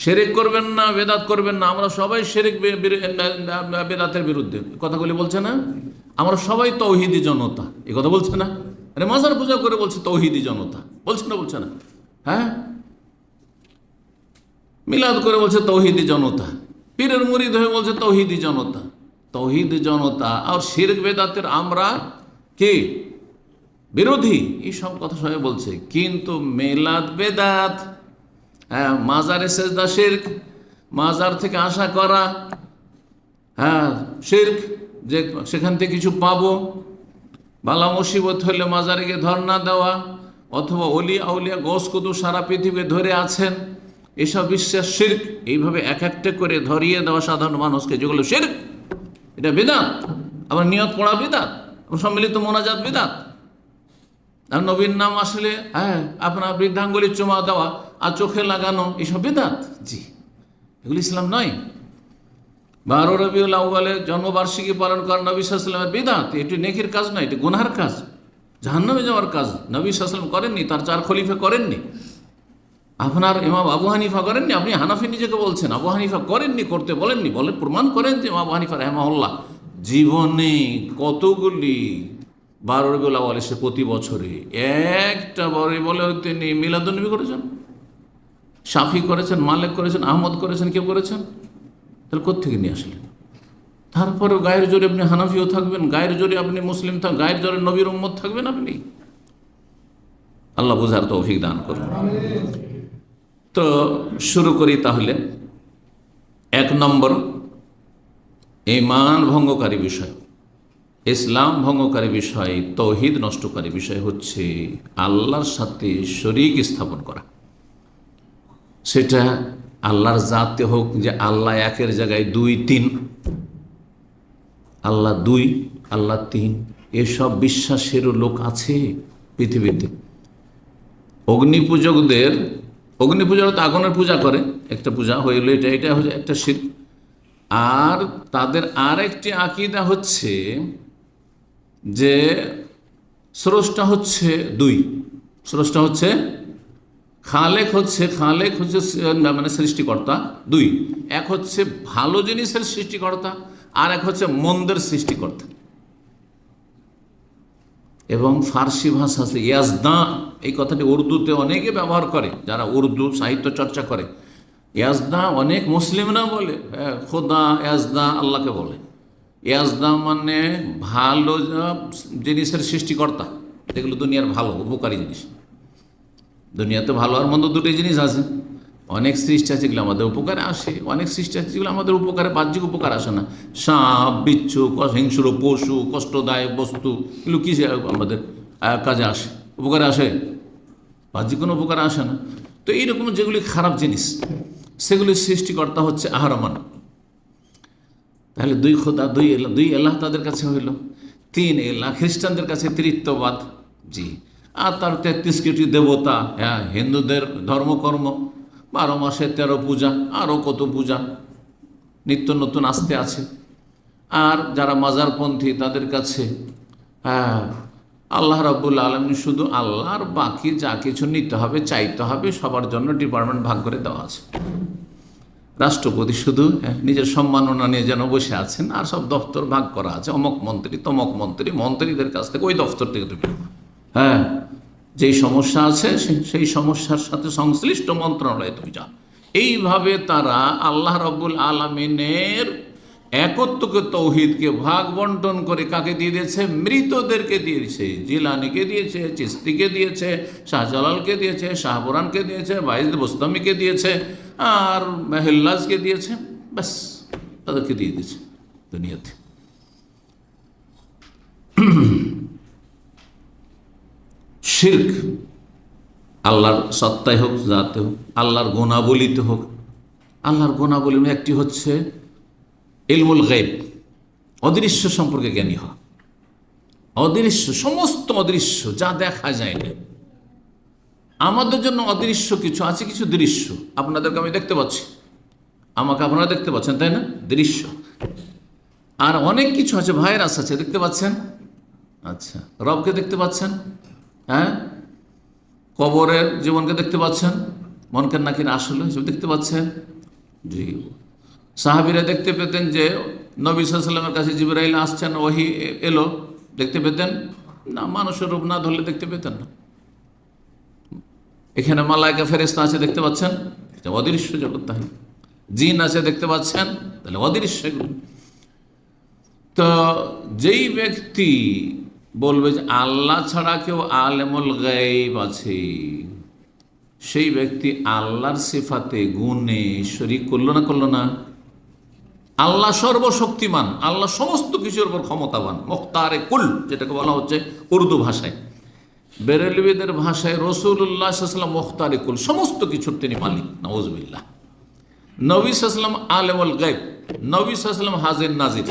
শিরক করবেন না, বেদাত করবেন না। আমরা সবাই শিরক বেদাতের বিরুদ্ধে কথাগুলি বলছে না। আমরা সবাই তৌহিদি জনতা, এই কথা বলছে না। আরে মাজার পূজা করে বলছে তৌহিদি জনতা, বলছে না? বলছে না? হ্যাঁ, মিলাদ করে বলছে তৌহিদি জনতা, পীরের মুরিদ হয়ে বলছে তৌহিদি জনতা। তৌহিদি জনতা আর শিরক বেদাতের আমরা কি বিরোধী, এই সব কথা সবাই বলছে। কিন্তু মিলাদ বেদাত, হ্যাঁ, মাজারে সেজদা শিরক, মাজার থেকে আশা করা, হ্যাঁ শিরক, যে সেখান থেকে কিছু পাবো। বালা মুসিবত হলে মাজারে গিয়ে ধর্ণা দেওয়া, অথবা অলিয়া আউলিয়া গোস কুতুব সারা পৃথিবী ধরে আছেন, এসব বিশ্বাস শিরক। এইভাবে এক একটা করে ধরিয়ে দেওয়া সাধারণ মানুষকে, যেগুলো শিরক, এটা বিদআত। আবার নিয়ত পড়া বিদআত, সম্মিলিত মোনাজাত বিদআত। আর নবীর নাম আসলে, হ্যাঁ, আপনার বৃদ্ধাঙ্গুলি চুমা দেওয়া আর চোখে লাগানো, এসব বিদআত। জি, এগুলি ইসলাম নয়। 12 রবিউল আউয়ালে জন্মবার্ষিকী পালন করা নবী সাল্লাল্লাহু আলাইহি ওয়াসাল্লামের বিদআত। এটি নেকির কাজ নয়, এটি গুনাহের কাজ, জাহান্নামে যাওয়ার কাজ। নবী সাল্লাল্লাহু আলাইহি ওয়াসাল্লাম করেননি, তার 4 খলিফা করেননি, আপনার ইমাম আবু হানিফা করেননি। আপনি হানাফি নিজেকে বলছেন, আবু হানিফা করেননি, করতে বলেননি। বলে প্রমাণ করেন যে আবু হানিফা রাহিমাহুল্লাহ জীবনে কতগুলি 12 রবিউল আউয়াল এসে প্রতি বছরে একটা বারে বলে তিনি মিলাদুন্নবী করেছেন, শাফি করেছেন, মালিক করেছেন, আহমদ করেছেন, কেউ করেছেন? তাহলে কোত্থেকে নিয়ে আসলেন? তারপরেও গায়ের জোরে আপনি হানাফিও থাকবেন, গায়ের জোরে আপনি মুসলিম থাকবেন, গায়ের জোরে নবীর উম্মত থাকবেন আপনি। আল্লাহ বুঝার তৌফিক দান করুন। তো শুরু করি তাহলে। 1 নম্বর ঈমান ভঙ্গকারী বিষয়, ইসলাম ভঙ্গকারী বিষয়, তৌহিদ নষ্টকারী বিষয় হচ্ছে আল্লাহর সাথে শরীক স্থাপন করা। সেটা আল্লাহর জাতে হোক, যে আল্লাহ একের জায়গায় 2 3, আল্লাহ 2, আল্লাহ 3, এসব বিশ্বাসেরও লোক আছে পৃথিবীতে। অগ্নিপূজার তো আগুনের পূজা করে, একটা পূজা হইল, এটা হচ্ছে একটা শিরক। আর তাদের আরেকটি আকীদা হচ্ছে যে স্রষ্টা হচ্ছে 2, স্রষ্টা হচ্ছে খালেক হচ্ছে মানে সৃষ্টিকর্তা 2। এক হচ্ছে ভালো জিনিসের সৃষ্টিকর্তা, আর এক হচ্ছে মন্দের সৃষ্টিকর্তা। এবং ফার্সি ভাষা আছে ইয়াজদা, এই কথাটি উর্দুতে অনেকে ব্যবহার করে, যারা উর্দু সাহিত্য চর্চা করে। ইয়াজদা অনেক মুসলিমরা বলে, খোদা ইয়াজদা, আল্লাহকে বলে। ইয়াজদা মানে ভালো জিনিসের সৃষ্টিকর্তা, যেগুলো দুনিয়ার ভালো উপকারী জিনিস। দুনিয়াতে ভালো আর মন্দ দুটোই জিনিস আছে। অনেক সৃষ্টি আছে যেগুলো আমাদের উপকারে আসে, অনেক সৃষ্টি আছে যেগুলো আমাদের উপকারে, বাহ্যিক উপকার আসে না। সাপ, বিচ্ছু, হিংস্র পশু, কষ্টদায়ক বস্তু, এগুলো কি আমাদের কাজে আসে, উপকারে আসে? বাহ্যিক কোনো উপকারে আসে না। তো এইরকম যেগুলি খারাপ জিনিস, সেগুলির সৃষ্টিকর্তা হচ্ছে আহরমান। তাহলে 2 খোদা, 2 এলাহ তাদের কাছে হইল। 3 এলাহ খ্রিস্টানদের কাছে তৃতীয়বাদ। জি, আর তার 33 কোটি দেবতা। হ্যাঁ, হিন্দুদের ধর্মকর্ম, 12 মাসে 13 পূজা, আরও কত পূজা নিত্য নতুন আসতে আছে। আর যারা মাজারপন্থী, তাদের কাছে হ্যাঁ আল্লাহ রাব্বুল আলামিন শুধু আল্লাহর, বাকি যা কিছু নিতে হবে, চাইতে হবে, সবার জন্য ডিপার্টমেন্ট ভাগ করে দেওয়া আছে। রাষ্ট্রপতি শুধু নিজের সম্মাননা নিয়ে যেন বসে আছেন, আর সব দপ্তর ভাগ করা আছে, অমক মন্ত্রী, তমক মন্ত্রী, মন্ত্রীদের কাছ থেকে ওই দপ্তর থেকে তুমি হ্যাঁ যেই সমস্যা আছে সেই সমস্যার সাথে সংশ্লিষ্ট মন্ত্রণালয়ে তুমি যাও। এইভাবে তারা আল্লাহ রাব্বুল আলামিনের একত্বকে, তৌহিদকে ভাগ বন্টন করে কাকে দিয়ে দিয়েছে? মৃতদেরকে দিয়েছে। জিলানিকে দিয়েছে, চিস্তিকে দিয়েছে, শাহজালালকে দিয়েছে, শাহপুরানকে দিয়েছে, বাইজিদ বোস্তামিকে দিয়েছে, আর মেহেল্লাজকে দিয়েছে। ব্যাস, তাদেরকে দিয়ে দিয়েছে দুনিয়াতে। শিরক আল্লাহর সত্তায় হোক, জাতে হোক, আল্লাহর গুণাবলিতে হোক। আল্লাহর গুণাবলির একটি হচ্ছে ইলমুল গায়ব, অদৃশ্য সম্পর্কে জ্ঞানী হওয়া। অদৃশ্য, সমস্ত অদৃশ্য, যা দেখা যায় না। আমাদের জন্য অদৃশ্য কিছু আছে, কিছু দৃশ্য। আপনাদেরকে আমি দেখতে পাচ্ছি, আমাকে আপনারা দেখতে পাচ্ছেন, তাই না? দৃশ্য। আর অনেক কিছু আছে, ভাইরাস আছে, দেখতে পাচ্ছেন? আচ্ছা, রবকে দেখতে পাচ্ছেন? হ্যাঁ, কবরের জীবনকে দেখতে পাচ্ছেন? মনকের নাকির আসলে সব দেখতে পাচ্ছেন? জি, সাহাবীরা দেখতে পেতেন যে নবী সাল্লাল্লাহু আলাইহি ওয়াসাল্লামের কাছে জিবরাইল আসছেন, ওহী এলো, দেখতে পেতেন না? মানুষের রূপ না ধরলে দেখতে পেতেন না। এখানে মালায়েকা ফেরেশতা আছে, দেখতে পাচ্ছেন? এটা অদৃশ্য জগৎ। তাহলে জিন আছে, দেখতে পাচ্ছেন? তাহলে অদৃশ্য এগুলো। তো যেই ব্যক্তি বলবে যে আল্লাহ ছাড়া কেউ আলেমুল গায়ব আছে, সেই ব্যক্তি আল্লাহর সিফাতে গুণে শরীক করলো না? করলো না? আল্লাহ সর্বশক্তিমান, আল্লাহ সমস্ত কিছুর উপর ক্ষমতাবান, মুখতারে কুল যেটাকে বলা হচ্ছে উর্দু ভাষায়। বেরেলবিদের ভাষায় রাসূলুল্লাহ সাল্লাল্লাহু আলাইহি ওয়াসাল্লাম মুখতারে কুল, সমস্ত কিছুর তিনি মালিক। নাউযুবিল্লাহ। নবী সাল্লাল্লাহু আলাইহি ওয়াসাল্লাম আলেমুল গায়ব, নবী সাল্লাল্লাহু আলাইহি ওয়াসাল্লাম হাজির নাজির।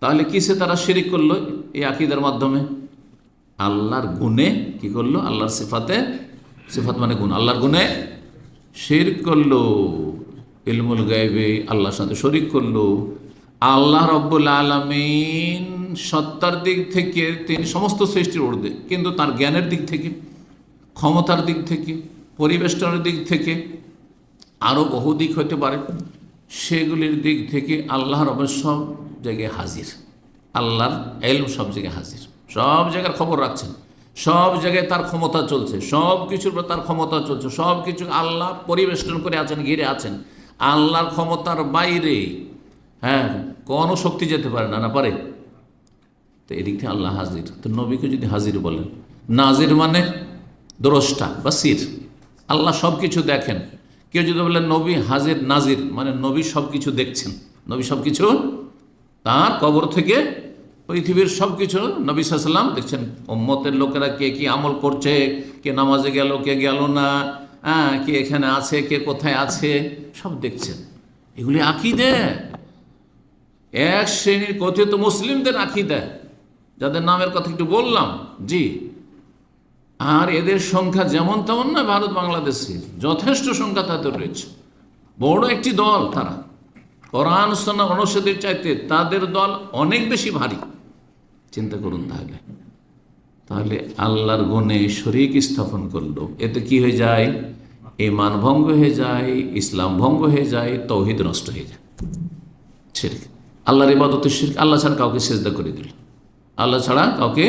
তাহলে কিসে তারা শিরিক করলো? এই আকীদার মাধ্যমে আল্লাহর গুণে কি করলো? আল্লাহর সিফাতে, সিফাত মানে গুণ, আল্লাহর গুণে শিরক করলো। ইলমুল গায়বে আল্লাহর সাথে শরিক করলো। আল্লাহ রব্বুল আলামিন সত্তার দিক থেকে তিনি সমস্ত সৃষ্টির ঊর্ধ্বে, কিন্তু তার জ্ঞানের দিক থেকে, ক্ষমতার দিক থেকে, পরিবেষ্টনের দিক থেকে, আরও বহু দিক হতে পারে, সেগুলির দিক থেকে আল্লাহ রবের সব জায়গায় হাজির। আল্লাহর ইলম সব জায়গায় হাজির, সব জায়গার খবর রাখছেন, সব জায়গায় তার ক্ষমতা চলছে, সব কিছুর উপর তার ক্ষমতা চলছে, সব কিছু আল্লাহ পরিবেষ্টন করে আছেন, ঘিরে আছেন। আল্লাহর ক্ষমতার বাইরে কোনো শক্তি যেতে পারে না, না পারে? তো এদিক থেকে আল্লাহ হাজির। তো নবীকে যদি হাজির বলেন, নাজির মানে দ্রষ্টা বা সির, আল্লাহ সব কিছু দেখেন। কেউ যদি বলেন নবী হাজির নাজির, মানে নবী সব কিছু দেখছেন, নবী সব কিছু, তার কবর থেকে পৃথিবীর সব কিছু নবী সাল্লাল্লাহু আলাইহি ওয়াসাল্লাম দেখছেন। উম্মতের লোকেরা কে কি আমল করছে, কে নামাজে গেল, কে গেল না, কে এখানে আছে, কে কোথায় আছে, সব দেখছেন। এগুলি আকীদা, এক শ্রেণীর কথিত মুসলিমদের আকীদা, যাদের নামের কথা একটু বললাম। জি, আর এদের সংখ্যা যেমন তেমন না, ভারত বাংলাদেশে যথেষ্ট সংখ্যা তাদের রয়েছে। বড় একটি দল তারা, কোরআন সুন্নাহ অনুসারীদের চাইতে তাদের দল অনেক বেশি ভারী। চিন্তা করুন তাহলে। তাহলে আল্লাহর গুণে শরীক স্থাপন করলো, এতে কি হয়ে যায়? ঈমান ভঙ্গ হয়ে যায়, ইসলাম ভঙ্গ হয়ে যায়, তাওহীদ নষ্ট হয়ে যায়। শিরক, আল্লাহর ইবাদতে শিরক। আল্লাহ ছাড়া কাউকে সেজদা করে দিল, আল্লাহ ছাড়া কাউকে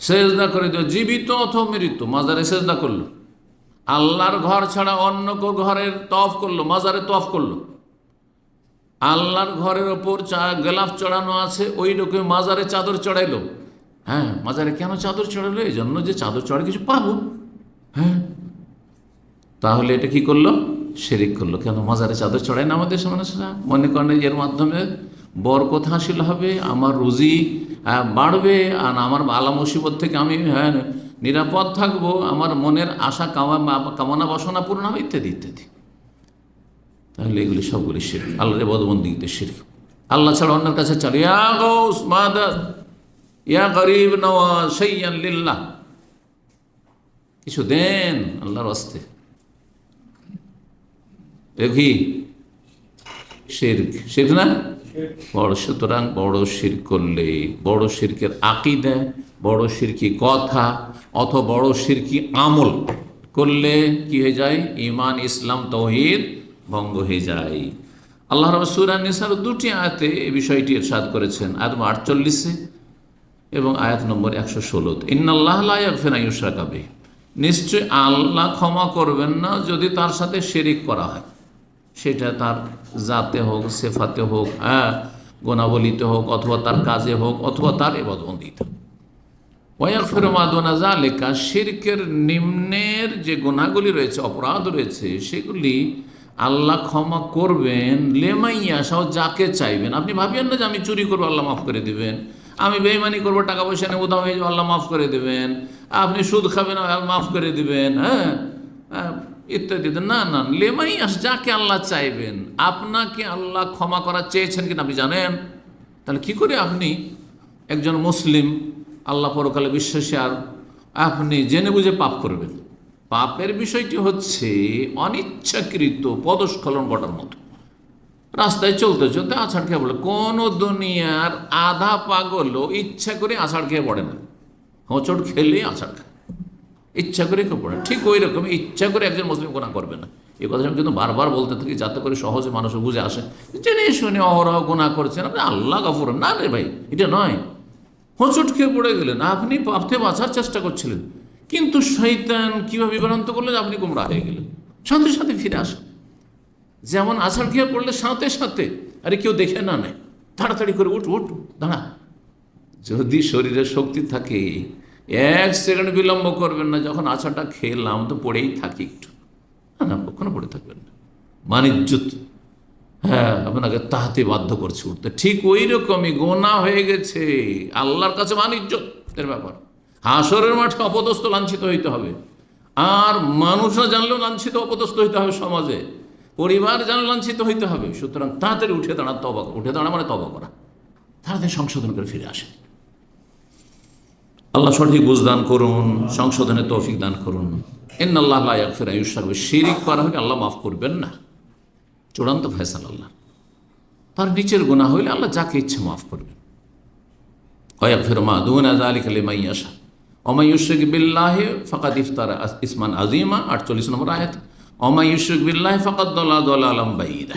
সেজদা করে দিল, জীবিত অথবা মৃত, মাজারে সেজদা করলো। আল্লাহর ঘর ছাড়া অন্য কেউ ঘরের তওয়াফ করলো, মাজারে তওয়াফ করলো। আল্লাহর ঘরের ওপর গেলাফ চড়ানো আছে, ওই লোকে মাজারে চাদর চড়াইলো। মাজারে কেন চাদর চড়াইলো? এই জন্য যে চাদর চড়ে কিছু পাবো। তাহলে এটা কি করলো? শিরিক করলো। কেন মাজারে চাদর চড়ায় না আমাদের মানুষরা? মনে করেন এর মাধ্যমে বরকত হাসিল হবে, আমার রুজি বাড়বে, আর আমার আলা মুসিবত থেকে আমি নিরাপদ থাকবো, আমার মনের আশা কামনা বাসনা পূর্ণ হবে, ইত্যাদি ইত্যাদি। তাহলে এগুলি সবগুলি শিরক, আল্লাহর ইবাদতবন্দেগীতে শিরক। আল্লাহ ছাড়া অন্যের কাছে চলে, ইয়া গাউস মাদাদ, ইয়া গরিব নওয়াজ, শাইয়ান লিল্লাহ, কিছু দেন আল্লাহর ওয়াস্তে, দেখি শিরক। শিরক না? বড়। সুতরাং বড় শিরক করলে, বড় শিরকের আকীদা, বড় শিরকি কথা অথবা বড় শিরকি আমল করলে কি হয়ে যায়? ঈমান, ইসলাম, তাওহীদ ভঙ্গ হয়ে যায়। আল্লাহ রাব্বুল সূরা নিসার 2টি আয়াতে এই বিষয়টি ইরশাদ করেছেন, আয়াত 48 এবং আয়াত নম্বর 116। ইন্নাল্লাহা লা ইয়াগফিরু আন ইউশরাকা বিহি, নিশ্চয় আল্লাহ ক্ষমা করবেন না যদি তার সাথে শিরিক করা হয়, সেটা তার জাতে হোক, সেফাতে হোক, গুণাবলিতে হোক, অথবা তার কাজে হোক, অথবা তার ইবাদতবন্দিতে হোক। ওয়া ইয়াগফিরু মা দুনা যালিকা, শিরকের নিম্নের যে গুনাহগুলি রয়েছে, অপরাধ রয়েছে, সেগুলি আল্লাহ ক্ষমা করবেন লিমান ইয়াশা, যাকে চাইবেন। আপনি ভাবিয়েন না যে আমি চুরি করবো আল্লাহ মাফ করে দেবেন, আমি বেঈমানি করবো, টাকা পয়সা নেব, উধাও হয়ে যাবে, আল্লাহ মাফ করে দেবেন, আপনি সুদ খাবেন, আল্লাহ মাফ করে দেবেন, ইত্যাদি। না না, লিমান ইয়াশা, যাকে আল্লাহ চাইবেন। আপনাকে আল্লাহ ক্ষমা করা চেয়েছেন কিনা আপনি জানেন? তাহলে কি করে আপনি একজন মুসলিম, আল্লাহ পরকালে বিশ্বাসী, আর আপনি জেনে বুঝে পাপ করবেন? পাপের বিষয়টি হচ্ছে অনিচ্ছাকৃত পদস্খলন ঘটার মতো। রাস্তায় চলতে চলতে আছাড় খেয়ে পড়ে। কোনো দুনিয়ার আধা পাগলও ইচ্ছা করে আছাড় খেয়ে পড়ে না, হোঁচট খেলে আছাড় খায়, ইচ্ছা করে কেউ পড়ে। ঠিক ওই রকম ইচ্ছা করে একজন মুসলিম গুনাহ করবে না, এই কথা আমি কিন্তু বারবার বলতে থাকি যাতে করে সহজে মানুষ বুঝে আসে, জেনে শুনে অহরহ গুনাহ করছেন আপনি, আল্লাহ গফুর। না রে ভাই, এটা নয়। হোঁচট খেয়ে পড়ে গেলেন, আপনি পাপ থেকে বাঁচার চেষ্টা করছিলেন, কিন্তু শয়তান কীভাবে বিভ্রান্ত করলেন, আপনি গোমরাহ হয়ে গেলেন। সাথে সাথে ফিরে আসেন। যেমন আছাড় খেয়ে পড়লে সাথে সাথে, আরে কেউ দেখে না নেয়, তাড়াতাড়ি করে উঠ উঠ দাঁড়া। যদি শরীরে শক্তি থাকে 1 সেকেন্ড বিলম্ব করবেন না, যখন আছাড়টা খেলাম তো পড়েই থাকি একটু, না কখনো পড়ে থাকবেন না। মানিজ্জত, হ্যাঁ, আপনাকে তাহাতে বাধ্য করছে উঠতে। ঠিক ওই রকমই গোনা হয়ে গেছে আল্লাহর কাছে মানিজ্জতের ব্যাপার। হাসরের মাঠে অপদস্থ লাঞ্ছিত হইতে হবে, আর মানুষরা জানলেও লাঞ্ছিত অপদস্থ হইতে হবে, সমাজে পরিবার জানলে লাঞ্ছিত হইতে হবে। সুতরাং তাড়াতাড়ি উঠে দাঁড়া, উঠে দাঁড়া মানে তওবা করা, তাড়াতাড়ি সংশোধন করে ফিরে আসে। আল্লাহ সঠিক বুঝদান করুন, সংশোধনের তৌফিক দান করুন। ইন্নাল্লাহ লা ইয়াগফিরু আন ইউশরাকা বিহি, শিরক করা হলে আল্লাহ মাফ করবেন না, চূড়ান্ত ফয়সালা আল্লাহ। তার নিচের গুনাহ হইলে আল্লাহ যাকে ইচ্ছে মাফ করবেন। ওয়া ইয়াগফিরু মা দুনা যালিকা লিমান ইয়াশা ওয়া মান ইউশরিক বিল্লাহি ফাকাদ ইফতারা ইসমান আযীমা, 48 নম্বর আয়াত। ওয়া মান ইউশরিক বিল্লাহি ফাকাদ দাল্লা দালালাম বাঈদা।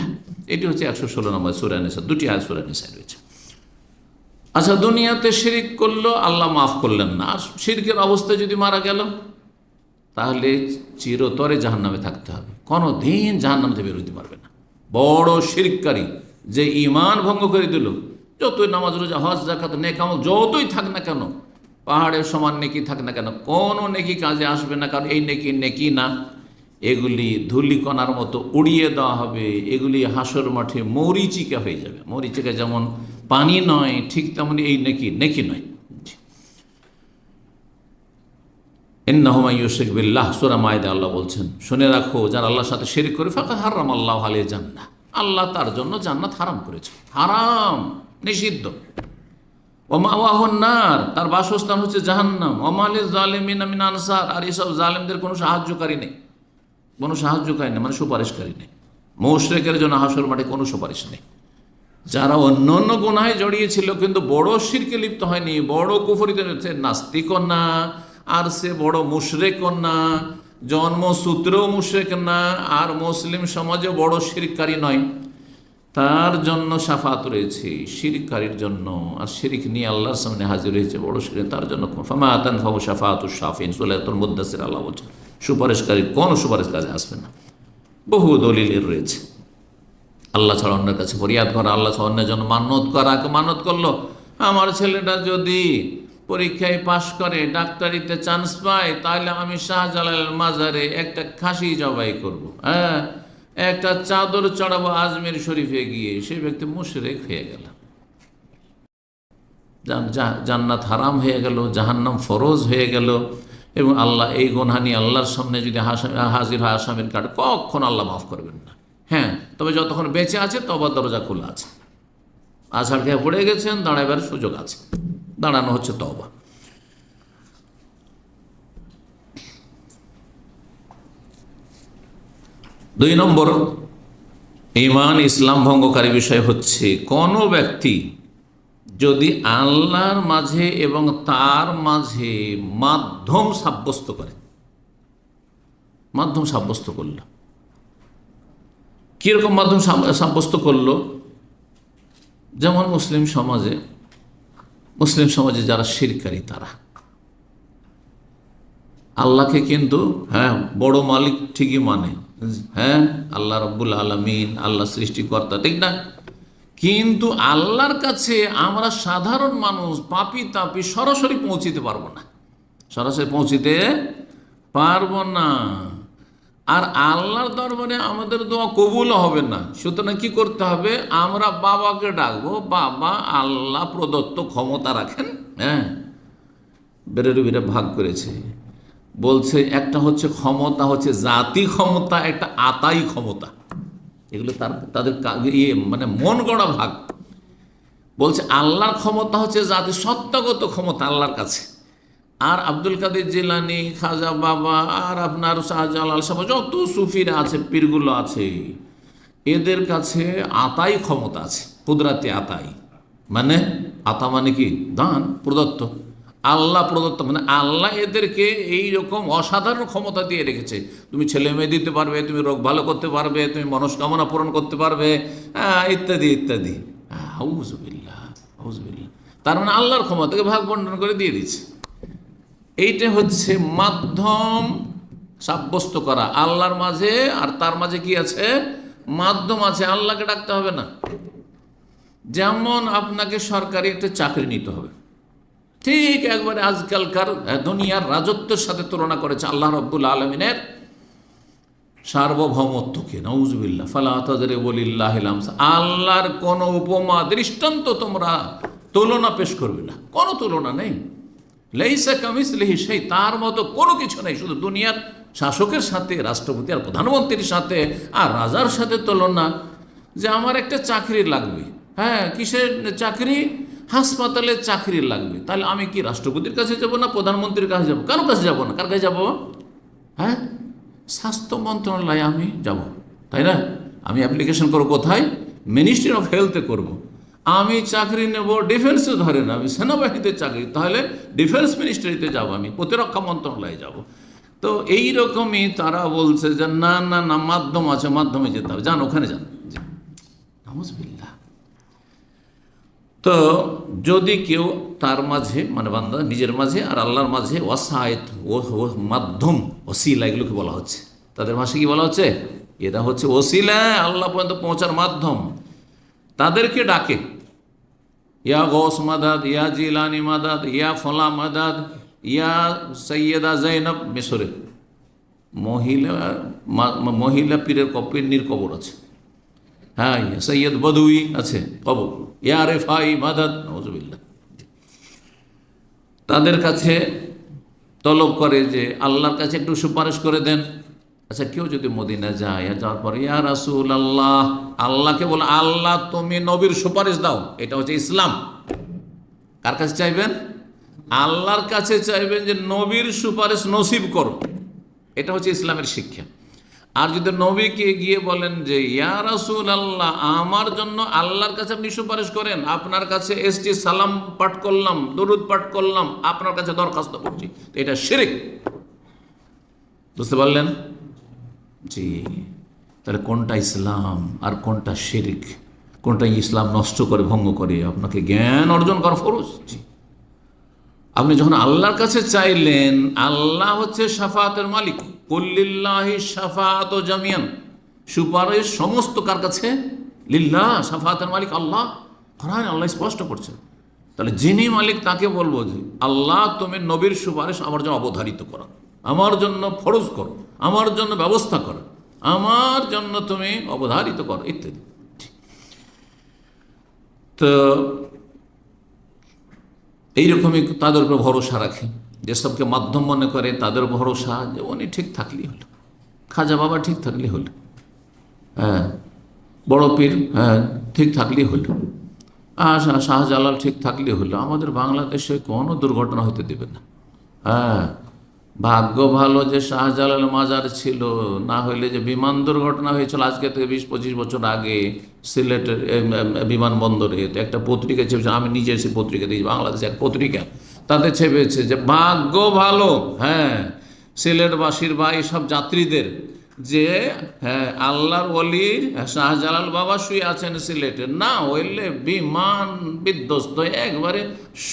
এটি হচ্ছে 116 নম্বর সূরা নিসা, দুটি আয়াত সূরা নিসায় রয়েছে। আচ্ছা, দুনিয়াতে শিরিক করলো, আল্লাহ মাফ করলেন না, আর শিরকের অবস্থায় যদি মারা গেল তাহলে চিরতরে জাহান্নামে থাকতে হবে, কোনো দিন জাহান্নাম থেকে বের হইতে পারবে না। বড় শিরককারী যে ঈমান ভঙ্গ করে দিল, যতই নামাজ রোজা হজ যাকাত নেক আমল যতই থাক না কেন, পাহাড়ের সমান নেকি থাক না কেন, কোনো নেকি কাজে আসবে না, কারণ এই নেকি নেকি না, এগুলি ধূলিকণার মতো উড়িয়ে দেওয়া হবে, এগুলি হাসর মাঠে মরিচিকা হয়ে যাবে। মরিচিকা যেমন পানি নয়, ঠিক তেমনি এই নেকি নেকি নয়। ইন্নাহু মান ইউশরিক বিল্লাহ, সূরা মায়েদা আল্লাহ বলছেন, শুনে রাখো, যারা আল্লাহর সাথে শিরক করে, ফাকাদ হারামাল্লাহু আলাইহি জান্নাহ, আল্লাহ তার জন্য জান্নাত হারাম করেছে, হারাম, নিষিদ্ধ। ওয়া মাওয়াহুন নার, তার বাসস্থান হচ্ছে জাহান্নাম। ওয়া মা লিয-যালিমিনা মিন আনসার, আর এসব জালেমদের কোনো সাহায্যকারী নেই, কোনো সাহায্যকারী নেই মানে সুপারিশকারী নেই। মুশরিকের জন্য হাসর মাঠে কোনো সুপারিশ নেই। যারা অন্য অন্য গুনাহে জড়িয়েছিল কিন্তু বড় শিরকে লিপ্ত হয়নি, বড় কুফরিতে, নাস্তিকও না, আর সে বড় মুশরিকও না, জন্মসূত্রেও মুশরিক না, আর মুসলিম সমাজে বড় শিরককারী নয়, তার জন্য শাফাত রয়েছে শিরককারীর জন্য। আর শিরক নিয়ে আল্লাহর সামনে হাজির হয়েছে বড় শিরক, তার জন্য ফামা তানফাউ শাফাতুশ শাফিন, সূরাতুল মুদ্দাসির আল্লাহ বলছেন, সুপারিশকারী কোনো সুপারিশ কাজে আসবে না। বহু দলিল রয়েছে। আল্লাহ ছাড়া অন্যের কাছে ফরিয়াদ করা, আল্লাহ ছাড়া অন্যের জন্য মানত করা। মানত করলো, আমার ছেলেটা যদি পরীক্ষায় পাশ করে, ডাক্তারিতে চান্স পায়, তাহলে আমি শাহজালালের মাজারে একটা খাসি জবাই করব, হ্যাঁ, একটা চাদর চড়াবো আজমির শরীফে গিয়ে। সেই ব্যক্তি মুশরিক হয়ে গেল, জান্নাত হারাম হয়ে গেল, জাহান্নাম ফরজ হয়ে গেল। এবং আল্লাহ এই গুনাহ নিয়ে আল্লাহর সামনে যদি হাজির হয় আসামির কাঠ, কখন আল্লাহ মাফ করবেন না। হ্যাঁ, তবে যতক্ষণ বেঁচে আছে তওবার দরজা খোলা আছে। আছাড় খেয়ে পড়ে গেছেন, দাঁড়াবার সুযোগ আছে, দাঁড়ানো হচ্ছে তওবা। দুই নম্বর ঈমান ইসলাম ভঙ্গকারী বিষয় হচ্ছে, কোনো ব্যক্তি যদি আল্লাহর মাঝে এবং তার মাঝে মাধ্যম সাব্যস্ত করে, মাধ্যম সাব্যস্ত করল, কীরকম মাধ্যম সাব্যস্ত করলো? যেমন মুসলিম সমাজে যারা শিরকারী, তারা আল্লাহকে কিন্তু হ্যাঁ বড় মালিক ঠিকই মানে, হ্যাঁ আল্লাহ রব্বুল আলামিন, আল্লাহ সৃষ্টিকর্তা, ঠিক না, কিন্তু আল্লাহর কাছে আমরা সাধারণ মানুষ পাপী তাপী সরাসরি পৌঁছিতে পারবো না, সরাসরি পৌঁছিতে পারবো না। আর আল্লাহর দরবারে আমাদের দোয়া কবুলও হবে না। সুতরাং কি করতে হবে? আমরা বাবাকে ডাকবো, বাবা আল্লাহ প্রদত্ত ক্ষমতা রাখেন। হ্যাঁ, বেরেরবিরা ভাগ করেছে, বলছে একটা হচ্ছে ক্ষমতা হচ্ছে জাতি ক্ষমতা, একটা আতাই ক্ষমতা। এগুলো তাদের মানে মন গড়া ভাগ। বলছে আল্লাহর ক্ষমতা হচ্ছে জাতি সত্তাগত ক্ষমতা আল্লাহর কাছে, আর আব্দুল কাদের জিলানি, খাজা বাবা, আর আপনার শাহজালাল সাহেব, যত সুফিরা আছে, পীরগুলো আছে, এদের কাছে আতাই ক্ষমতা আছে, কুদরাতি আতাই। মানে আতা মানে কি? দান, প্রদত্ত। আল্লাহ প্রদত্ত, মানে আল্লাহ এদেরকে এই রকম অসাধারণ ক্ষমতা দিয়ে রেখেছে। তুমি ছেলে মেয়ে দিতে পারবে, তুমি রোগ ভালো করতে পারবে, তুমি মনস্কামনা পূরণ করতে পারবে, ইত্যাদি ইত্যাদি। আউযুবিল্লাহ, আউযুবিল্লাহ। তার মানে আল্লাহর ক্ষমতাকে ভাগ বন্টন করে দিয়ে দিচ্ছে। এইটা হচ্ছে মাধ্যম সাব্যস্ত করা আল্লাহর মাঝে, আর তার মাঝে কি আছে? মাধ্যম আছে। আল্লাহকে ডাকতে হবে না। যেমন আপনাকে সরকারি একটা চাকরি নিতে হবে, ঠিক একবারে আজকালকার দুনিয়ার রাজত্বের সাথে তুলনা করেছে আল্লাহ রাব্বুল আলামিনের সার্বভৌমত্বকে। নাউযুবিল্লাহ। ফালা তাদরিবুলিল্লাহিল আমসাল। আল্লাহর কোনো উপমা দৃষ্টান্ত তোমরা তুলনা পেশ করবে না, কোনো তুলনা নেই। লাইসা কামিসলিহি শাই, তার মতো কোনো কিছু নেই। শুধু দুনিয়ার শাসকের সাথে, রাষ্ট্রপতি আর প্রধানমন্ত্রীর সাথে আর রাজার সাথে তুলনা, যে আমার একটা চাকরি লাগবে। হ্যাঁ, কিসের চাকরি? হাসপাতালে চাকরি লাগবে। তাহলে আমি কি রাষ্ট্রপতির কাছে যাব না প্রধানমন্ত্রীর কাছে যাব? কারোর কাছে যাব না। কার কাছে যাব? হ্যাঁ, স্বাস্থ্য মন্ত্রণালয়ে আমি যাব, তাই না? আমি অ্যাপ্লিকেশন করব কোথায়? মিনিস্ট্রি অফ হেলথে করব। আমি চাকরি নেব ডিফেন্সে, ধরেন আমি সেনাবাহিনীতে চাকরি, তাহলে ডিফেন্স মিনিস্ট্রিতে যাব, আমি প্রতিরক্ষা মন্ত্রণালয়ে যাব। তো এই রকমই তারা বলছে যে না না না, মাধ্যম আছে, মাধ্যমে যেতে হবে, যান ওখানে যান। নাউযুবিল্লাহ। তো যদি কেউ তার মাঝে, মানে বান্দা নিজের মাঝে আর আল্লাহর মাঝে ওয়াসায়েত, ও মাধ্যম, ওসিলা, এগুলোকে বলা হচ্ছে। তাদের ভাষায় কি বলা হচ্ছে? এরা হচ্ছে ওসিলা, আল্লাহ পর্যন্ত পৌঁছার মাধ্যম। তাদেরকে ডাকে, ইয়া গৌস মাদাদ, ইয়া জিলানি মাদাদ, ইয়া ফলা মাদাদ, ইয়া সৈয়দা জৈনব। মিশরে মহিলা পীরের পীরনির কবর আছে। হ্যাঁ, সৈয়দ বদুই আছে কবর। ইয়া রেফাই মাদাদ। নাউযুবিল্লাহ। তাদের কাছে তলব করে যে আল্লাহর কাছে একটু সুপারিশ করে দেন। আচ্ছা, কেউ যদি মদিনা যায়, যাওয়ার পর ইয়া রাসূলুল্লাহ, আল্লাহকে বলে আল্লাহ তুমি নবীর সুপারিশ দাও, এটা হচ্ছে ইসলাম। কার কাছে চাইবেন? আল্লাহর কাছে চাইবেন যে নবীর সুপারিশ নসিব করো, এটা হচ্ছে ইসলামের শিক্ষা। আর যদি নবীকে গিয়ে বলেন যে ইয়া রাসূলুল্লাহ, আমার জন্য আল্লাহর কাছে আপনি সুপারিশ করেন, আপনার কাছে এসছি, সালাম পাঠ করলাম, দরুদ পাঠ করলাম, আপনার কাছে দরখাস্ত করছি, তো এটা শিরক। বুঝতে পারলেন? জি। তাহলে কোনটা ইসলাম আর কোনটা শিরক, কোনটা ইসলাম নষ্ট করে, ভঙ্গ করে? আপনাকে জ্ঞান অর্জন করা ফরজ। জি। আপনি যখন আল্লাহর কাছে চাইলেন, আল্লাহ হচ্ছে শাফাআতের মালিক। কুল্লিল্লাহি শাফাআতু জামিয়ান, সুপারিশ সমস্ত কার কাছে? লিল্লাহ। শাফাআতের মালিক আল্লাহ, কোরআন আল্লাহ স্পষ্ট করছে। তাহলে যিনি মালিক তাকে বলবো যে আল্লাহ তুমি নবীর সুপারিশ আমার জন্য অবধারিত করো, আমার জন্য ফরজ করো, আমার জন্য ব্যবস্থা করো, আমার জন্য তুমি অবধারিত করো, ইত্যাদি। তো এইরকমই তাদের উপর ভরসা রাখে, যেসবকে মাধ্যম মনে করে তাদের ভরসা যে উনি ঠিক থাকলেই হলো, খাজা বাবা ঠিক থাকলেই হলো, হ্যাঁ, বড় পীর হ্যাঁ ঠিক থাকলেই হলো, শাহজালাল ঠিক থাকলেই হলো। আমাদের বাংলাদেশে কোনো দুর্ঘটনা হতে দেবে না। হ্যাঁ, ভাগ্য ভালো যে শাহজালাল মাজার ছিল, না হইলে যে বিমান দুর্ঘটনা হয়েছিল আজকে থেকে 20-25 বছর আগে সিলেটের বিমানবন্দরে। একটা পত্রিকা ছেপেছে, আমি নিজে এসে পত্রিকা দিয়েছি, বাংলাদেশে এক পত্রিকা, তাতে ছেপেছে যে ভাগ্য ভালো, হ্যাঁ, সিলেটবাসীর বা এইসব যাত্রীদের যে হ্যাঁ আল্লাহর ওলি শাহজালাল বাবা শুয়ে আছেন সিলেটে, না হইলে বিমান বিধ্বস্ত হয়ে একবারে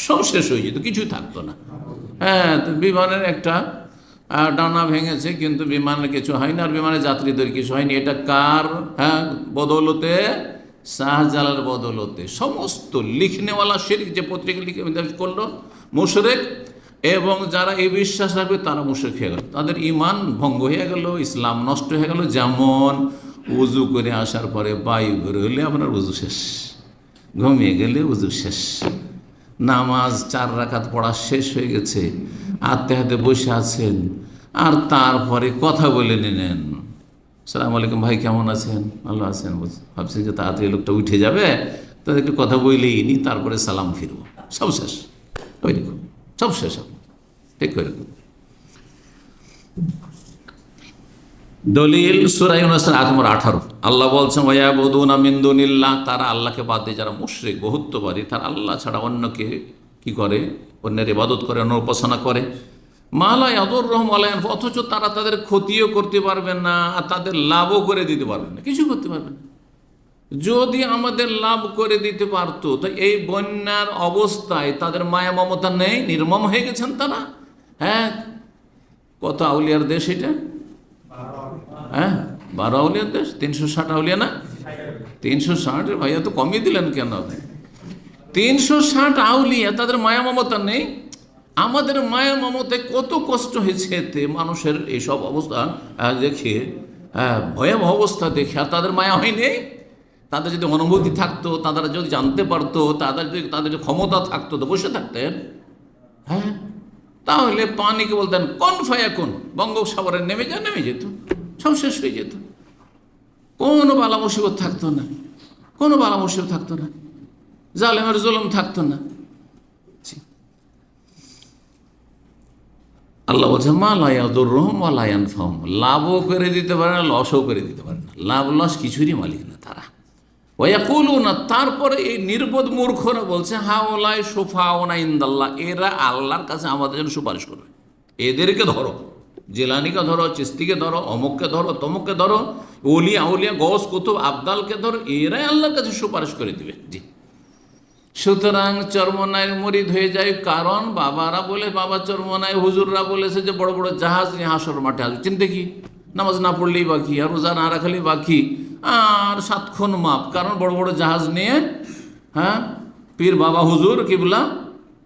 সব শেষ হয়ে যেত, কিছুই থাকতো না। হ্যাঁ, তো বিমানের একটা ডানা ভেঙেছে, কিন্তু বিমানের কিছু হয়নি, আর বিমানের যাত্রীদের কিছু হয়নি। এটা কার? হ্যাঁ, বদৌলতে, শাহজালাল বদৌলতে। সমস্ত লিখনেওয়ালা শিরক, যে পত্রিকা লিখে করলো, মুশরিক, এবং যারা এই বিশ্বাস রাখবে তারা মুশরিক হয়ে গেল, তাদের ঈমান ভঙ্গ হয়ে গেল, ইসলাম নষ্ট হয়ে গেল। যেমন উজু করে আসার পরে বায়ু ঘুরে হলে আপনার উজু শেষ, ঘুমিয়ে গেলে উজু শেষ, নামাজ 4 রাকাত পড়া শেষ হয়ে গেছে, হাতে হাতে বসে আছেন, আর তারপরে কথা বলে নিলেন, সালাম আলাইকুম ভাই কেমন আছেন? ভালো আছেন। ভাবছেন যে তাড়াতাড়ি লোকটা উঠে যাবে, তাদের একটু কথা বলেই নি, তারপরে সালাম ফিরবো, সব শেষ। ওই দেখুন সব শেষ, ঠিক করে। দলিল সূরা ইউনূস 18। আল্লাহ বলছেন ওয়ায়াবুদুনা মিন দুনিল্লাহ, তারা আল্লাহকে বাদ দিয়ে, যারা মুশরিক বহুত্ববাদী, তারা আল্লাহ ছাড়া অন্যকে কি করে, অন্যের ইবাদত করে, অন্য উপাসনা করে। মালা ইয়াদুর রহম আলাইন, অথচ তারা তাদের ক্ষতিও করতে পারবে না আর তাদের লাভও করে দিতে পারবে না, কিছু করতে পারবে না। যদি আমাদের লাভ করে দিতে পারতো, তো এই বন্যার অবস্থায় তাদের মায়া মমতা নেই, নির্মম হয়ে গেছেন তারা। হ্যাঁ, কত আউলিয়ার দেশ এটা? হ্যাঁ, 12 আউলিয়ার দেশ, 360 আউলিয়া না? 360, ভাইয়া তো কমিয়ে দিলেন কেন? 360 আউলিয়া, তাদের মায়া মমতা নেই। আমাদের মায়া মমতায় কত কষ্ট হয়েছে এতে, মানুষের এইসব অবস্থা দেখে, ভয়াবহ অবস্থা দেখে, আর তাদের মায়া হয়নি। তাদের যদি অনুভূতি থাকতো, তারা যদি জানতে পারতো, তাদের যদি ক্ষমতা থাকতো, তো বসে থাকতেন। হ্যাঁ, তাহলে পানিকে বলতেন কোন ফায়া কোন, বঙ্গোপসাগরে নেমে যেত, সব শেষ হয়ে যেত, কোনো বালা মুসিবত থাকতো না, কোনো বালা মুসিবত থাকতো না, জালেমের জুলুম থাকতো না। আল্লাহ বলছে মা লা ইয়াদুররুহুম ওয়া লা ইয়ানফাহুম, লাভও করে দিতে পারে না, লসও করে দিতে পারে না, লাভ লস কিছুরই মালিক না তারা। ওয়া ইয়াকুলুনা, তারপরে এই নির্বোধ মূর্খরা বলছে হাউলাই শুফাউনা ইনদাল্লাহ, এরা আল্লাহর কাছে আমাদের জন্য সুপারিশ করবে। এদেরকে ধরো, জেলানিকে ধরো, চিস্তিকে ধরো, অমুককে ধরো, তমুককে ধরো, ওলিয়া আউলিয়া গৌস কুতুব আবদালকে ধরো, এরাই আল্লাহর কাছে সুপারিশ করে দিবে। জি, সুতরাং চরমনাইয়ের মুরিদ হয়ে যায়, কারণ বাবারা বলে, বাবা চরমনাই হুজুররা বলেছে যে বড় বড় জাহাজ নিয়ে হাসর মাঠে আসবে। চিন্তা কি, নামাজ না পড়লেই বাকি, আর রোজা না রাখলেই বাকি, আর 7 খুন মাপ, কারণ বড় বড় জাহাজ নিয়ে, হ্যাঁ, পীর বাবা হুজুর কিবলা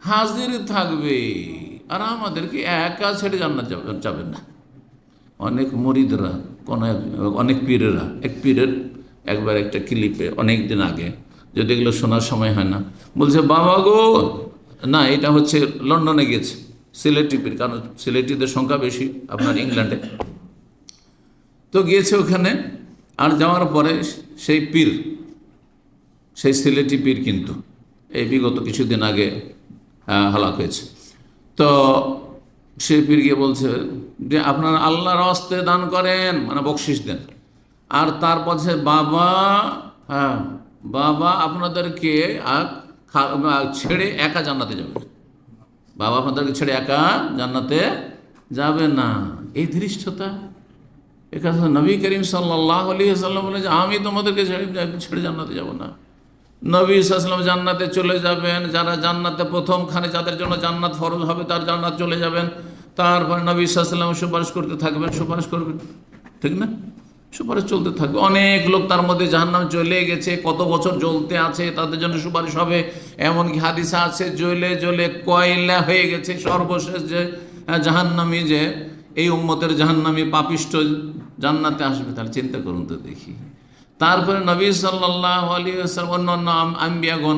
হাজির থাকবে, আর আমাদেরকে একা ছেড়ে জান্নাত যাবেন না। অনেক মুরিদরা, অনেক পীরেরা, এক পীরের একবার একটা ক্লিপে অনেক দিন আগে, যদি এগুলো শোনার সময় হয় না, বলছে বাবা গো, না এটা হচ্ছে লন্ডনে গিয়েছে, সিলেটি পীর, কারণ সিলেটিদের সংখ্যা বেশি আপনার ইংল্যান্ডে, তো গিয়েছে ওখানে। আর যাওয়ার পরে সেই পীর, সেই সিলেটি পীর কিন্তু এই বিগত কিছুদিন আগে হালাক হয়েছে। তো সেই পীর গিয়ে বলছে যে আপনারা আল্লাহর হস্তে দান করেন, মানে বকশিস দেন, আর তারপর সে বাবা, হ্যাঁ বাবা আপনাদেরকে ছেড়ে একা জান্নাতে যাবে না, বাবা আপনাদেরকে ছেড়ে একা জান্নাতে যাবে না। এই ধৃষ্টতা, এখানে নবী করিম সাল্লাল্লাহু আলাইহি ওয়াসাল্লাম বলে যে আমি তোমাদেরকে ছেড়ে জান্নাতে যাব না। নবী সাল্লাল্লাহু আলাইহি ওয়াসাল্লাম জান্নাতে চলে যাবেন, যারা জান্নাতে প্রথমখানে যাদের জন্য জান্নাত ফরজ হবে তার জান্নাত চলে যাবেন, তারপর নবী সাল্লাল্লাহু আলাইহি ওয়াসাল্লাম সুপারিশ করতে থাকবেন, সুপারিশ করবেন, ঠিক না? সুপারিশ চলতে থাকবে। অনেক লোক তার মধ্যে জাহান্নাম চলে গেছে, কত বছর জ্বলতে আছে, তাদের জন্য সুপারিশ হবে। এমনকি হাদিসা আছে জ্বলে জ্বলে কয়লা হয়ে গেছে, সর্বশেষ যে জাহান্নামী, যে এই উম্মতের জাহান্নামী পাপিষ্ঠ জান্নাতে আসবে। তাহলে চিন্তা করুন তো দেখি। তারপরে নবী সাল্লাল্লাহু আলাইহি ওয়াসাল্লাম, অন্যান্য আম্বিয়াগণ,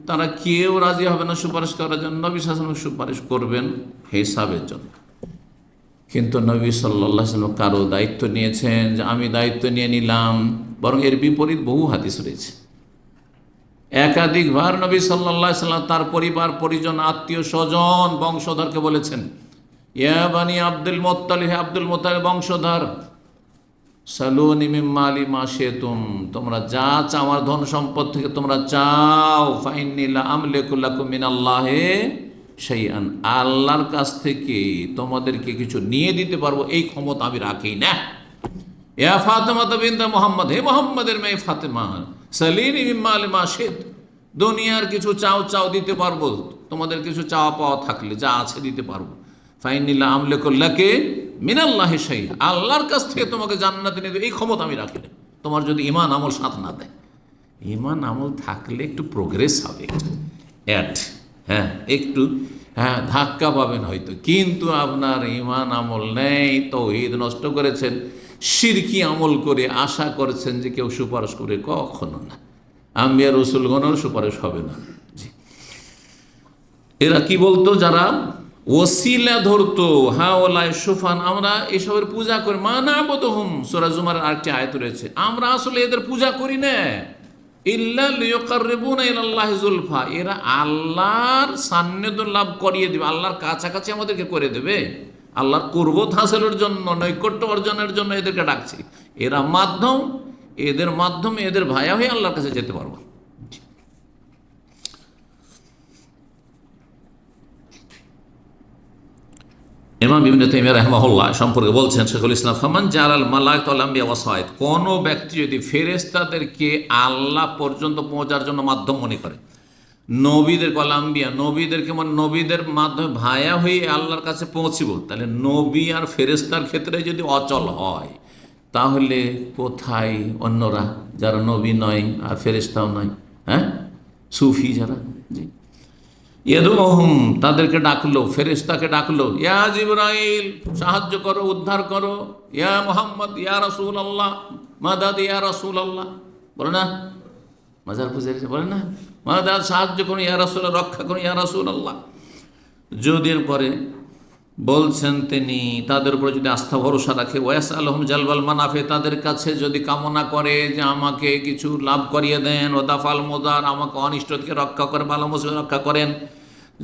তারা কেউ রাজি হবে না সুপারিশ করার জন্য, নবী সাল্লাল্লাহু আলাইহি ওয়াসাল্লাম সুপারিশ করবেন হিসাবের জন্য। কিন্তু নবী সাল্লাল্লাহু আলাইহি ওয়াসাল্লাম কারো দায়িত্ব নিয়েছেন যে আমি দায়িত্ব নিয়ে নিলাম, বরং এর বিপরীত বহু হাদিস রয়েছে। একাধিকবার নবী সাল্লাল্লাহু আলাইহি ওয়াসাল্লাম তার পরিবার পরিজন, আত্মীয় স্বজন, বংশধরকে বলেছেন ইয়া বানি আব্দুল মুত্তালিব, হে আব্দুল মুত্তালিব বংশধর, সালুনি মিন মালি মা শিতুম, তোমরা যা চাও আমার ধন সম্পদ থেকে তোমরা চাও, ফাইন্নী লা আমলিকু লাকুম মিনাল্লাহি শাইআন, আল্লাহর কাছ থেকে তোমাদেরকে কিছু নিয়ে দিতে পারবো এই ক্ষমতা আমি রাখি না। ইয়া ফাতেমা বিনতে মুহাম্মদ, হে মুহাম্মদের মেয়ে ফাতেমা, সালিনি মিন মালি মা শিত, দুনিয়ার কিছু চাও দিতে পারবো, তোমাদের কিছু চাওয়া পাওয়া থাকলে যা আছে দিতে পারবো। ফাইন্নী লা আমলিকু লাকি মিনাল্লাহি শাইআন, আল্লাহর কাছ থেকে তোমাকে জান্নাতে নিয়ে দেবে এই ক্ষমতা আমি রাখি না। তোমার যদি ঈমান আমল সাথ না দেয়, ঈমান আমল থাকলে একটু প্রোগ্রেস হবে, হ্যাঁ একটু, হ্যাঁ ধাক্কা পাবেন হয়তো, কিন্তু আপনার ঈমান আমল নেই, তাওহীদ নষ্ট করেছেন, শিরকি আমল করে আশা করেছেন যে কেউ সুপারিশ করে, কখনো না। আম্বিয়া রাসূলগণের সুপারিশ হবে না। জি, এরা কি বলতো, যারা ওসিলা ধরতো, হাওলাই সুফান, আমরা এসবের পূজা করি, মা না'বুদুহুম, সূরা জুমারের আরেকটি আয়াত রয়েছে, আমরা আসলে এদের পূজা করি না, ইল্লা লিয়ুকাররিবুনা ইলাল্লাহি যুলফা, এরা আল্লাহর সান্নিধ্য লাভ করিয়ে দেবে, আল্লাহর কাছাকাছি আমাদেরকে করে দেবে, আল্লাহর কুরবত হাসিলের জন্য, নৈকট্য অর্জনের জন্য এদেরকে ডাকছি। এরা মাধ্যম, এদের মাধ্যমে এদের ভায়া হয়ে আল্লাহর কাছে যেতে পারবো। ইমাম ইবনে তাইমিয়া রাহিমাহুল্লাহ সম্পর্কে বলছেন, শেখুল ইসলাম, ফামান জালাল মালাইকাতুল আম্বিয়া ওয়াসাইদ, কোন ব্যক্তি যদি ফেরেশতাদেরকে আল্লাহ পর্যন্ত পৌঁছার জন্য মাধ্যম মনে করে, নবীদের কলাম্বিয়া, নবীদেরকে মানে নবীদের মাধ্যমে ভায়া হয়ে আল্লাহর কাছে পৌঁছিব, তাহলে নবী আর ফেরেশতার ক্ষেত্রে যদি অচল হয়, তাহলে কোথায় অন্যরা যারা নবী নয় আর ফেরেশতাও নয়? হ্যাঁ, সুফি যারা, জি, ইয়াদুহুম, তাদেরকে ডাকলো, ফেরেশতাকে ডাকলো, ইয়া জিবরাইল, সাহায্য করো, উদ্ধার করো, ইয়া মুহাম্মদ, ইয়া রাসূলুল্লাহ, মাদাদ ইয়া রাসূলুল্লাহ, বলে না মাজার পূজারী, বলে না মাদাদ, সাহায্য করুন ইয়া রাসূলুল্লাহ, রক্ষা করুন ইয়া রাসূলুল্লাহ। যদি পরে বলছেন তিনি তাদের উপরে যদি আস্থা ভরসা রাখে, ওয়াস আলহম জালবাল মানাফে, তাদের কাছে যদি কামনা করে যে আমাকে কিছু লাভ করিয়ে দেন, ও দাফাল মোদার, আমাকে অনিষ্ট থেকে রক্ষা করে, ভালো মুসিবত রক্ষা করেন।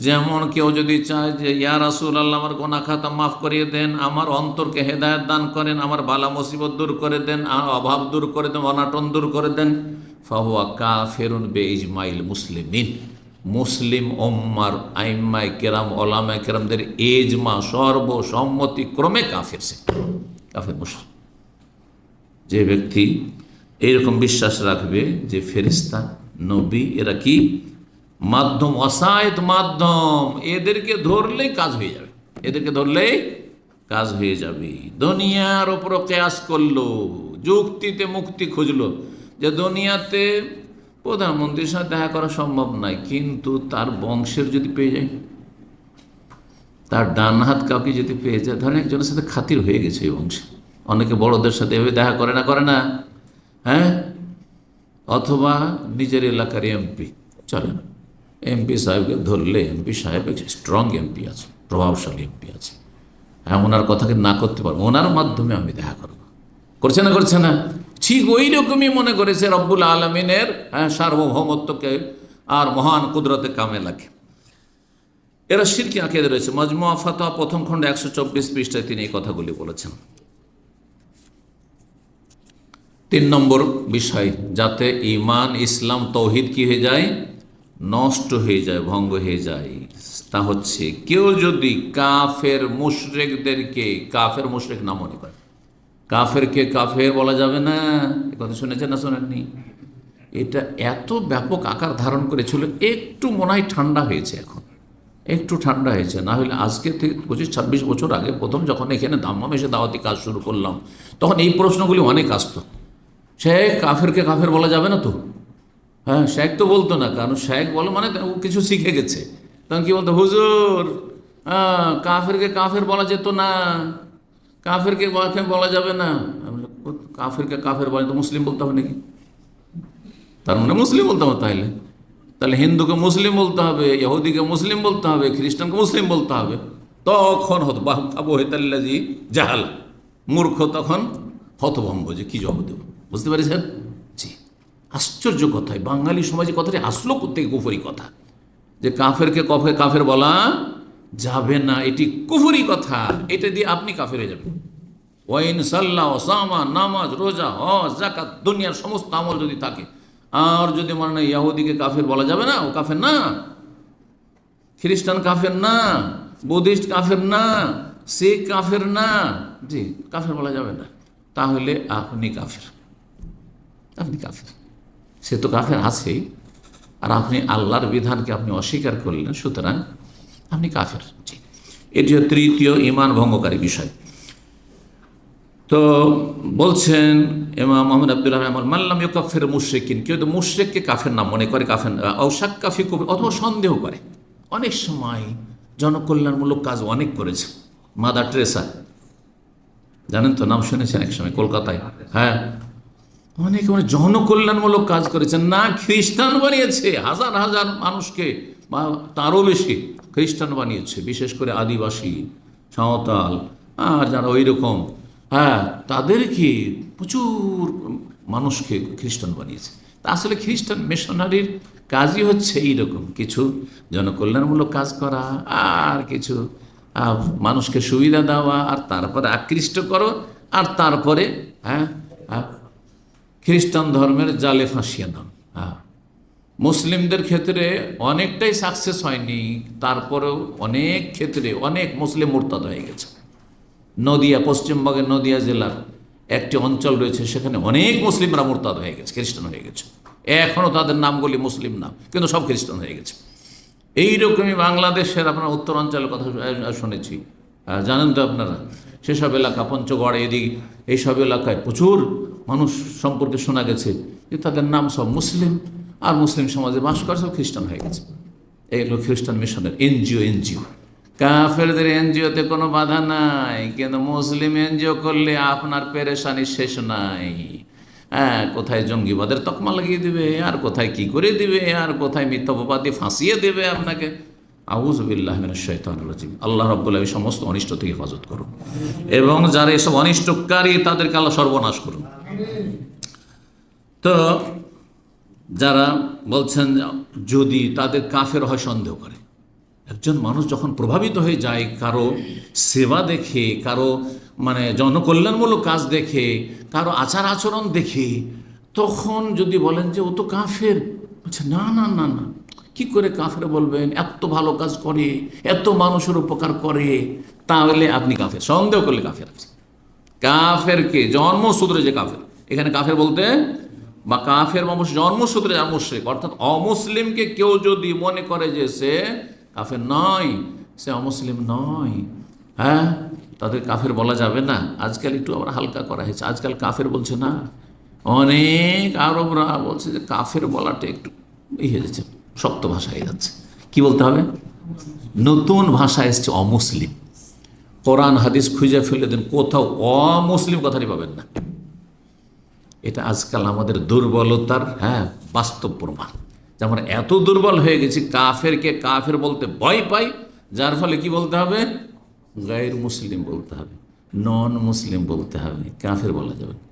যেমন কেউ যদি চায় যে ইয়া রাসূলুল্লাহ, আমার গুনাহ খাতা মাফ করিয়ে দেন, আমার অন্তরকে হেদায়েত দান করেন, আমার বালা মুসিবত দূর করে দেন, অভাব দূর করে দেন, অনাটন দূর করে দেন, ফাহুয়া কাফিরুন বিইজমাইল মুসলিমিন, মুসলিম উম্মার আইম্মায়ে কেরাম, ওলামায়ে কেরামদের এজমা, সর্বসম্মতি ক্রমে কাফের, সে কাফের মুশরিক। যে ব্যক্তি এইরকম বিশ্বাস রাখবে যে ফেরেশতা, নবী এরা কি মাধ্যম, অসায়ত মাধ্যম, এদেরকে ধরলেই কাজ হয়ে যাবে, এদেরকে ধরলেই কাজ হয়ে যাবে। দুনিয়ার ওপর কেয়াস করলো, যুক্তিতে মুক্তি খুঁজলো যে দুনিয়াতে প্রধানমন্ত্রীর সাথে দেখা করা সম্ভব নয়, কিন্তু তার বংশের যদি পেয়ে যায়, তার ডান হাত কাউকে যদি পেয়ে যায়, ধরেন একজনের সাথে খাতির হয়ে গেছে এই বংশে, অনেকে বড়দের সাথে এভাবে দেখা করে না, হ্যাঁ, অথবা নিজের এলাকার এমপি, চলে না, এমপি সাহেবকে ধরলে, এমপি সাহেব স্ট্রং এমপি আছে, প্রভাবশালী এমপি আছে, হ্যাঁ, ওনার কথাকে না করতে পারবো, ওনার মাধ্যমে আমি দেখা করবো, করছে না, ঠিক ওই রকমই মনে করেছে রব্বুল আলমিনের সার্বভৌমত্বকে আর মহান কুদরতে কামে লাগে। এরা শিরকি আকীদা রয়েছে। মাজমুয়া ফাতোয়া প্রথম খণ্ডে 124 পৃষ্ঠায় তিনি এই কথাগুলি বলেছেন। 3 নম্বর বিষয়, যাতে ঈমান, ইসলাম, তৌহিদ কি হয়ে যায়, নষ্ট হয়ে যায়, ভঙ্গ হয়ে যায়, তা হচ্ছে কেউ যদি কাফের মুশরিকদেরকে কাফের মুশরিক না মনে করে। কাফেরকে কাফের বলা যাবে না, এ কথা শুনেছেন না শোনেননি? এটা এত ব্যাপক আকার ধারণ করেছিল, একটু মনে হয় ঠান্ডা হয়েছে, এখন একটু ঠান্ডা হয়েছে, না হলে আজকে থেকে 25-26 বছর আগে প্রথম যখন এখানে দাম্মাম এসে দাওয়াতি কাজ শুরু করলাম, তখন এই প্রশ্নগুলি অনেক আসতো, শেখ কাফেরকে কাফের বলা যাবে না তো? হ্যাঁ, শেখ তো বলতো না, কারণ শেখ বলো মানে ও কিছু শিখে গেছে, তখন কি বলতো, হুজুর কাফেরকে কাফের বলা যেত না, কাফেরকে কাফের বলা যাবে না। কাফেরকে কাফের বলে তো মুসলিম বলতে হবে নাকি? তার মানে মুসলিম বলতে হবে, তাহলে হিন্দুকে মুসলিম বলতে হবে, ইহুদিকে মুসলিম বলতে হবে, খ্রিস্টানকে মুসলিম বলতে হবে, তখন হতবাহি জাহালা, মূর্খ তখন হতভম্ব, যে কি জবাব দেব, বুঝতে পারছেন? জি, আশ্চর্য কথায় বাঙালি সমাজে কথাটি আসলো কোত্থেকে, কুফরি কথা, যে কাফেরকে কাফের বলা যাবে না, এটি কুফরি কথা, এটা দিয়ে আপনি কাফের হয়ে যাবেন। ওয়াইন সাল্লাহ, ওসামা, নামাজ, রোজা, হজ, যাকাত, দুনিয়ার সমস্ত আমল যদি থাকে, আর যদি মানে ইহুদিকে কাফের বলা যাবে না, ও কাফের না, খ্রিস্টান কাফের না, বুদ্ধিস্ট কাফের না, শিখ কাফের না, জি, কাফের বলা যাবে না, তাহলে আপনি কাফের, আপনি কাফের, সে তো কাফের আছেই, আর আপনি আল্লাহর বিধানকে আপনি অস্বীকার করলেন, সুতরাং আপনি কাফের। জি, এটি তৃতীয় ঈমান ভঙ্গকারী বিষয়। তো বলছেন ইমাম মুহাম্মদ আব্দুল্লাহ রাহমাহুল্লাহ, মাল্লাম ইউকাফির মুশরিকিন, কেউ তো মুশরিককে কাফের না মনে করে, কাফের শাক্কা ফি কুফর, অথবা সন্দেহ করে। অনেক সময় জনকল্যাণমূলক কাজ অনেক করেছে, মাদার টেরেসা, জানেন তো, নাম শুনেছেন এক সময় কলকাতায়, হ্যাঁ, অনেক জনকল্যাণমূলক কাজ করেছেন, না খ্রিস্টান বানিয়েছে, হাজার হাজার মানুষকে বা তারও বেশি খ্রিস্টান বানিয়েছে, বিশেষ করে আদিবাসী, সাঁওতাল, আর যারা ওই রকম, হ্যাঁ, তাদেরকে প্রচুর মানুষকে খ্রিস্টান বানিয়েছে। তা আসলে খ্রিস্টান মিশনারির কাজই হচ্ছে এইরকম কিছু জনকল্যাণমূলক কাজ করা, আর কিছু মানুষকে সুবিধা দেওয়া, আর তারপরে আকৃষ্ট করো, আর তারপরে খ্রিস্টান ধর্মের জালে ফাঁসিয়ে দাও। হ্যাঁ, মুসলিমদের ক্ষেত্রে অনেকটাই সাকসেস হয়নি, তারপরেও অনেক ক্ষেত্রে অনেক মুসলিম মুরতাদ হয়ে গেছে। নদিয়া, পশ্চিমবঙ্গের নদিয়া জেলার একটি অঞ্চল রয়েছে, সেখানে অনেক মুসলিমরা মুরতাদ হয়ে গেছে, খ্রিস্টান হয়ে গেছে। এখনও তাদের নামগুলি মুসলিম নাম, কিন্তু সব খ্রিস্টান হয়ে গেছে। এইরকমই বাংলাদেশের আপনার উত্তরাঞ্চলের কথা শুনেছি, জানেন তো আপনারা, সেসব এলাকা পঞ্চগড় এদিক এইসব এলাকায় প্রচুর মানুষ সম্পর্কে শোনা গেছে যে তাদের নাম সব মুসলিম, আর মুসলিম সমাজে বাস করে সব খ্রিস্টান হয়ে গেছে। এগুলো খ্রিস্টান মিশনের এনজিও। কাফেরদের এনজিওতে কোনো বাধা নাই, কিন্তু মুসলিম এনজিও করলে আপনার পেরেশানি শেষ নাই। হ্যাঁ, কোথায় জঙ্গিবাদের তকমা লাগিয়ে দিবে, আর কোথায় কি করে দিবে, আর কোথায় মিথ্যাবাদী ফাঁসিয়ে দেবে আপনাকে। আউযু বিল্লাহি মিনাশ শাইতানির রাজিম। আল্লাহ রাব্বুল আলামিন সমস্ত অনিষ্ট থেকে হেফাজত করুন, এবং যারা এসব অনিষ্টকারী তাদেরকে আল্লাহ সর্বনাশ করুন। তো যারা বলছেন যদি তাদের কাফের হয় সন্দেহ করে, একজন মানুষ যখন প্রভাবিত হয়ে যায় কারো সেবা দেখে, কারো মানে জনকল্যাণমূলক কাজ দেখে, কারো আচার আচরণ দেখে, তখন যদি বলেন যে ও তো কাফের, আচ্ছা না না না না, কি করে কাফের বলবেন, এত ভালো কাজ করে, এত মানুষের উপকার করে, তাহলে আপনি কাফের। সন্দেহ করলে কাফের আছে। কাফেরকে জন্মসূত্রে যে কাফের, এখানে কাফের বলতে বা কাফের মানুষ জন্মসূত্রে যা মুশরিক, অর্থাৎ অমুসলিমকে কেউ যদি মনে করে যে সে কাফের নয়, সে অমুসলিম নয়, হ্যাঁ, তাদের কাফের বলা যাবে না। আজকাল একটু আবার হালকা করা হয়েছে, আজকাল কাফের বলছে না, অনেক আরবরা বলছে যে কাফের বলাটা একটু হয়ে যাচ্ছে, শক্ত ভাষা হয়ে যাচ্ছে। কি বলতে হবে? নতুন ভাষা এসছে অমুসলিম। কোরআন হাদিস খুঁজে ফেলে দেন, কোথাও অমুসলিম কথাটি পাবেন না। এটা আজকাল আমাদের দুর্বলতার বাস্তব প্রমাণ। যে আমরা এত দুর্বল হয়ে গেছি, কাফেরকে কাফের বলতে ভয় পাই, যার ফলে কি বলতে হবে? গায়ের মুসলিম বলতে হবে, নন মুসলিম বলতে হবে, কাফের বলা যাবে না।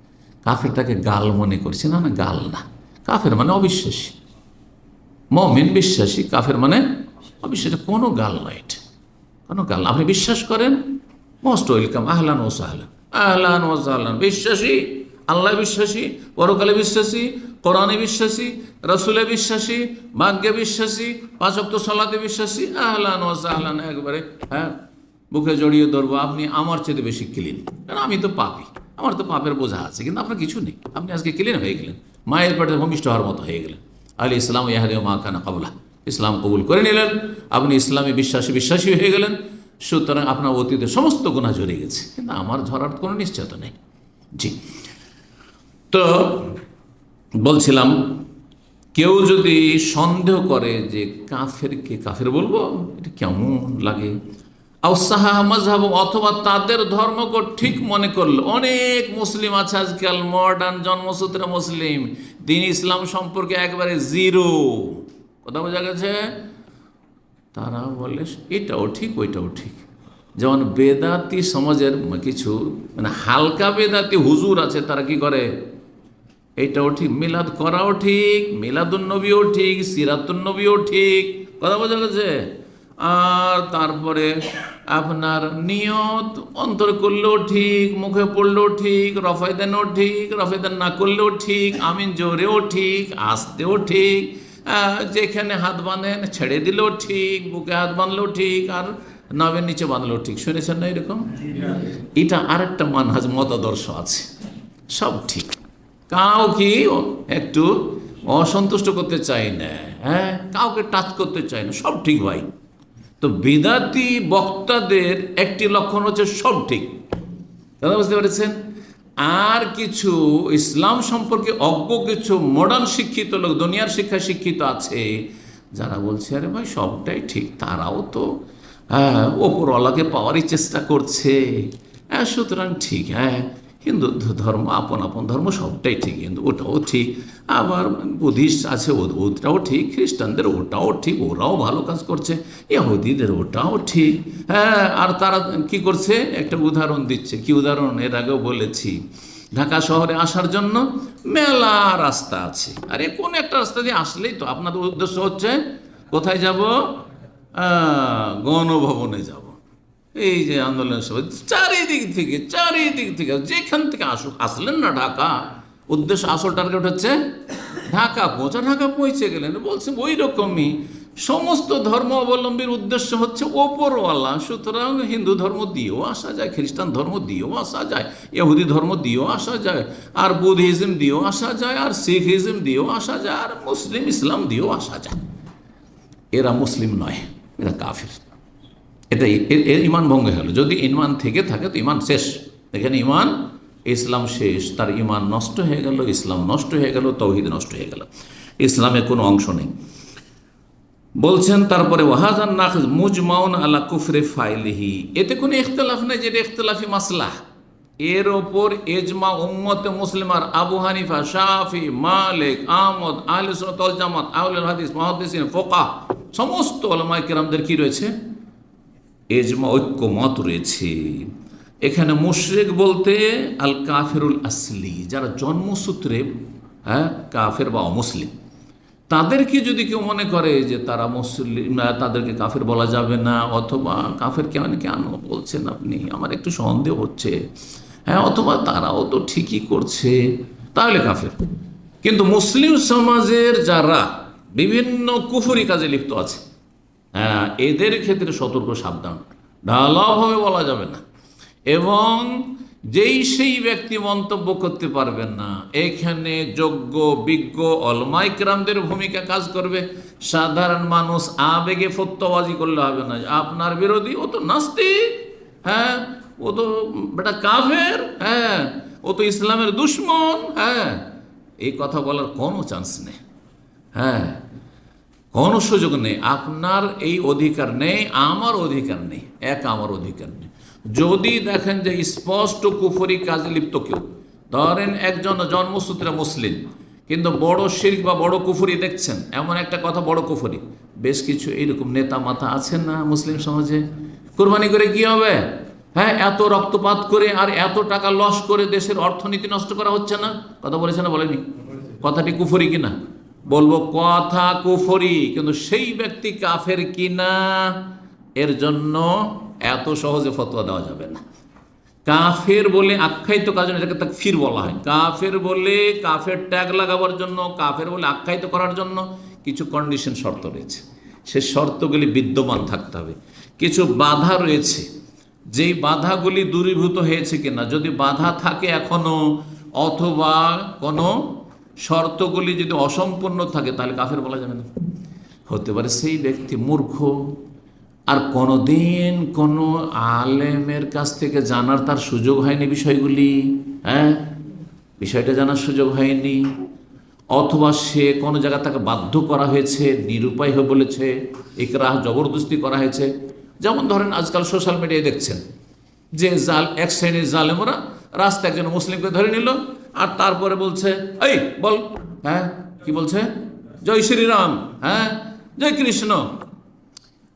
কাফেরটাকে গাল মনে করছি, না না, গাল না। কাফের মানে অবিশ্বাসী, মুমিন বিশ্বাসী, কাফের মানে অবিশ্বাসী। কোনো গাল নয়, এটা কোনো গাল। আপনি বিশ্বাস করেন, মোস্ট ওয়েলকাম, আহলান ও সাহলান, আহলান ও সাহলান। বিশ্বাসী, আল্লাহ বিশ্বাসী, পরকালে বিশ্বাসী, কোরআনে বিশ্বাসী, রসুলে বিশ্বাসী, ভাগ্যে বিশ্বাসী, 5 ওয়াক্ত সালাতে বিশ্বাসী, আহলান ও সাহলান, একবারে বুকে জড়িয়ে ধরবো। আপনি আমার চেয়ে বেশি ক্লিন, কারণ আমি তো পাপী, আমার তো পাপের বোঝা আছে, কিন্তু আপনার কিছু নেই। আপনি আজকে ক্লিন হয়ে গেলেন, মায়ের পেটে ভূমিষ্ঠ হওয়ার মতো হয়ে গেলেন। আলী ইসলাম ইয়াহাদি মা কানা কাবলা, ইসলাম কবুল করে নিলেন, আপনি ইসলামে বিশ্বাসী হয়ে গেলেন। সুতরাং আপনার অতীতের সমস্ত গুনাহ ঝরে গেছে, কিন্তু আমার ঝরার কোনো নিশ্চয়তা নেই। জি, তো বলছিলাম, কেউ যদি সন্দেহ করে যে কাফেরকে কাফের বলবো, এটা কেমন লাগে, অথবা তাদের ধর্মকে ঠিক মনে করলো। অনেক মুসলিম আছে আজকাল, মডার্ন জন্মসূত্রে মুসলিম, দিন ইসলাম সম্পর্কে একবারে জিরো, কথা বোঝা গেছে। তারা বলে এটাও ঠিক ওইটাও ঠিক। যেমন বেদাতি সমাজের কিছু মানে হালকা বেদাতি হুজুর আছে, তারা কি করে, এইটাও ঠিক, মিলাদ করাও ঠিক, মিলাদুন্নবীও ঠিক, সিরাতুন্নবীও ঠিক, কথা বোঝা গেছে। আর তারপরে আপনার নিয়ত অন্তর করলেও ঠিক, মুখে পড়লেও ঠিক, রফায়দানও ঠিক, রফায়দান না করলেও ঠিক, আমিন জোরেও ঠিক, আসতেও ঠিক, যেখানে হাত বাঁধেন ছেড়ে দিলেও ঠিক, বুকে হাত বাঁধলেও ঠিক, আর নাভের নিচে বাঁধলেও ঠিক। শুনেছেন না এরকম? এটা আরেকটা মানহাজ মতাদর্শ আছে, সব ঠিক, কাউকে একটু অসন্তুষ্ট করতে চাই না, কাউকে টাচ করতে চাই না, সব ঠিক ভাই। তো বিদাতি বক্তাদের একটি লক্ষণ হচ্ছে সব ঠিক, কথা বুঝতে পেরেছেন। আর কিছু ইসলাম সম্পর্কে অজ্ঞ কিছু মডার্ন শিক্ষিত লোক, দুনিয়ার শিক্ষায় শিক্ষিত আছে, যারা বলছে আরে ভাই সবটাই ঠিক, তারাও তো ওপরওয়ালাকে পাওয়ারই চেষ্টা করছে, সুতরাং ঠিক, হিন্দু ধর্ম আপন আপন ধর্ম সবটাই ঠিক, কিন্তু ওটাও ঠিক। আবার বুদ্ধিস্ট আছে, ওটাও ঠিক, খ্রিস্টানদের ওটাও ঠিক, ওরাও ভালো কাজ করছে, ইহুদিদের ওটাও ঠিক। আর তারা কি করছে, একটা উদাহরণ দিচ্ছে। কি উদাহরণ? এর আগেও বলেছি, ঢাকা শহরে আসার জন্য মেলা রাস্তা আছে, আরে কোন একটা রাস্তা দিয়ে আসলেই তো আপনাদের উদ্দেশ্য হচ্ছে কোথায় যাব, গণভবনে যাব। এই যে আন্দোলনের সবাই চারিদিক থেকে যেখান থেকে আসলেন না ঢাকা, উদ্দেশ্য আসল টার্গেট হচ্ছে ঢাকা পৌঁছে গেলেন, বলছে ওই রকমই সমস্ত ধর্ম অবলম্বীর উদ্দেশ্য হচ্ছে ওপরওয়ালা, সুতরাং হিন্দু ধর্ম দিয়েও আসা যায়, খ্রিস্টান ধর্ম দিয়েও আসা যায়, ইহুদি ধর্ম দিয়েও আসা যায়, আর বুদ্ধিজম দিয়েও আসা যায়, আর শিখিজম দিয়েও আসা যায়, আর ইসলাম দিয়েও আসা যায়। এরা মুসলিম নয়, এরা কাফির। এটাই এর ইমান ভঙ্গ হলো। যদি ইমান থেকে থাকে তো ইমান শেষ। এখানে ইমান, ইসলাম শেষ, তার ইমান নষ্ট হয়ে গেল, ইসলাম নষ্ট হয়ে গেল, তৌহিদ নষ্ট হয়ে গেল, ইসলামের কোনো অংশ নেই। বলছেন তারপরে ওয়াহাজান নাখিজ মুজমাউন আলা কুফরে ফাইলিহি, এতে কোনো ইখতিলাফ নেই, যেটা ইখতিলাফি মাসলা, এর ওপর এজমা উম্মতে মুসলিমার আবু হানিফা, শাফি, মালিক, আহমদ, আহলে সুন্নাত ওয়াল জামাত, আহলুল হাদিস, মুহাদ্দিসিন, ফুকাহা, সমস্ত উলামায়ে কেরামদের কি রয়েছে? এজমা, ঐক্যমত রয়েছে। এখানে মুশরিক বলতে আল কাফিরুল আসলি, যারা জন্মসূত্রে কাফের বা অমুসলিম, তাদেরকে যদি কেউ মনে করে যে তারা মুসলিম, তাদেরকে কাফের বলা যাবে না, অথবা কাফের কেন বলছেন আপনি, আমার একটু সন্দেহ হচ্ছে, অথবা তারাও তো ঠিকই করছে, তাহলে কাফের। কিন্তু মুসলিম সমাজের যারা বিভিন্ন কুফরি কাজে লিপ্ত আছে, এদের ক্ষেত্রে সতর্ক, সাবধান, ঢালাওভাবে বলা যাবে না। এবং সেই ব্যক্তি মন্তব্য করতে পারবেন না, এখানে যোগ্য বিজ্ঞ উলামায়ে কেরামদের ভূমিকা কাজ করবে। সাধারণ মানুষ আবেগে ফতোয়াবাজি করলে হবে না, আপনার বিরোধী, ও তো নাস্তিক, ও তো বেটা কাফের, ও তো ইসলামের দুশ্মন, এই কথা বলার কোনো চান্স নেই, কোনো সুযোগ নেই। আপনার এই অধিকার নেই, আমার অধিকার নেই, আমার অধিকার নেই। যদি দেখেন যে স্পষ্ট কুফরি কাজে লিপ্ত কেউ, ধরেন একজন জন্মসূত্রে মুসলিম কিন্তু বড় শিরক বা বড় কুফরি দেখছেন, এমন একটা কথা বড় কুফরি, বেশ কিছু এইরকম নেতা মাথা আছেন না মুসলিম সমাজে, কুরবানি করে কি হবে, এত রক্তপাত করে আর এত টাকা লস করে দেশের অর্থনীতি নষ্ট করা হচ্ছে না, কথা বলেছে না বলেনি? কথাটি কুফরি কিনা? বলবো কথা কুফরি, কিন্তু সেই ব্যক্তি কাফের কিনা এর জন্য এত সহজে ফতোয়া দেওয়া যাবে না। কাফের বলে আখ্যায়িত কাজ, এটাকে তাকফির বলা হয়। কাফের বলে, কাফের ট্যাগ লাগাবার জন্য, কাফের বলে আখ্যায়িত করার জন্য কিছু কন্ডিশন, শর্ত রয়েছে, সে শর্তগুলি বিদ্যমান থাকতে হবে। কিছু বাধা রয়েছে, যেই বাধাগুলি দূরীভূত হয়েছে কিনা, যদি বাধা থাকে এখনো, অথবা কোনো শর্তগুলি যদি অসম্পূর্ণ থাকে, তাহলে কাফের বলা যাবে না। হতে পারে সেই ব্যক্তি মূর্খ, আর কোনোদিন কোনো আলেমের কাছ থেকে জানার তার সুযোগ হয়নি বিষয়গুলি, বিষয়টা জানার সুযোগ হয়নি, অথবা সে কোনো জায়গা তাকে বাধ্য করা হয়েছে, নিরুপায় হয়ে বলেছে, ইকরাহ, জবরদস্তি করা হয়েছে। যেমন ধরেন আজকাল সোশ্যাল মিডিয়ায় দেখছেন যে এক শ্রেণীর জালেমরা রাস্তা একজন মুসলিমকে ধরে নিল, আর তারপরে বলছে, এই বল, কি বলছে, জয় শ্রীরাম, জয় কৃষ্ণ।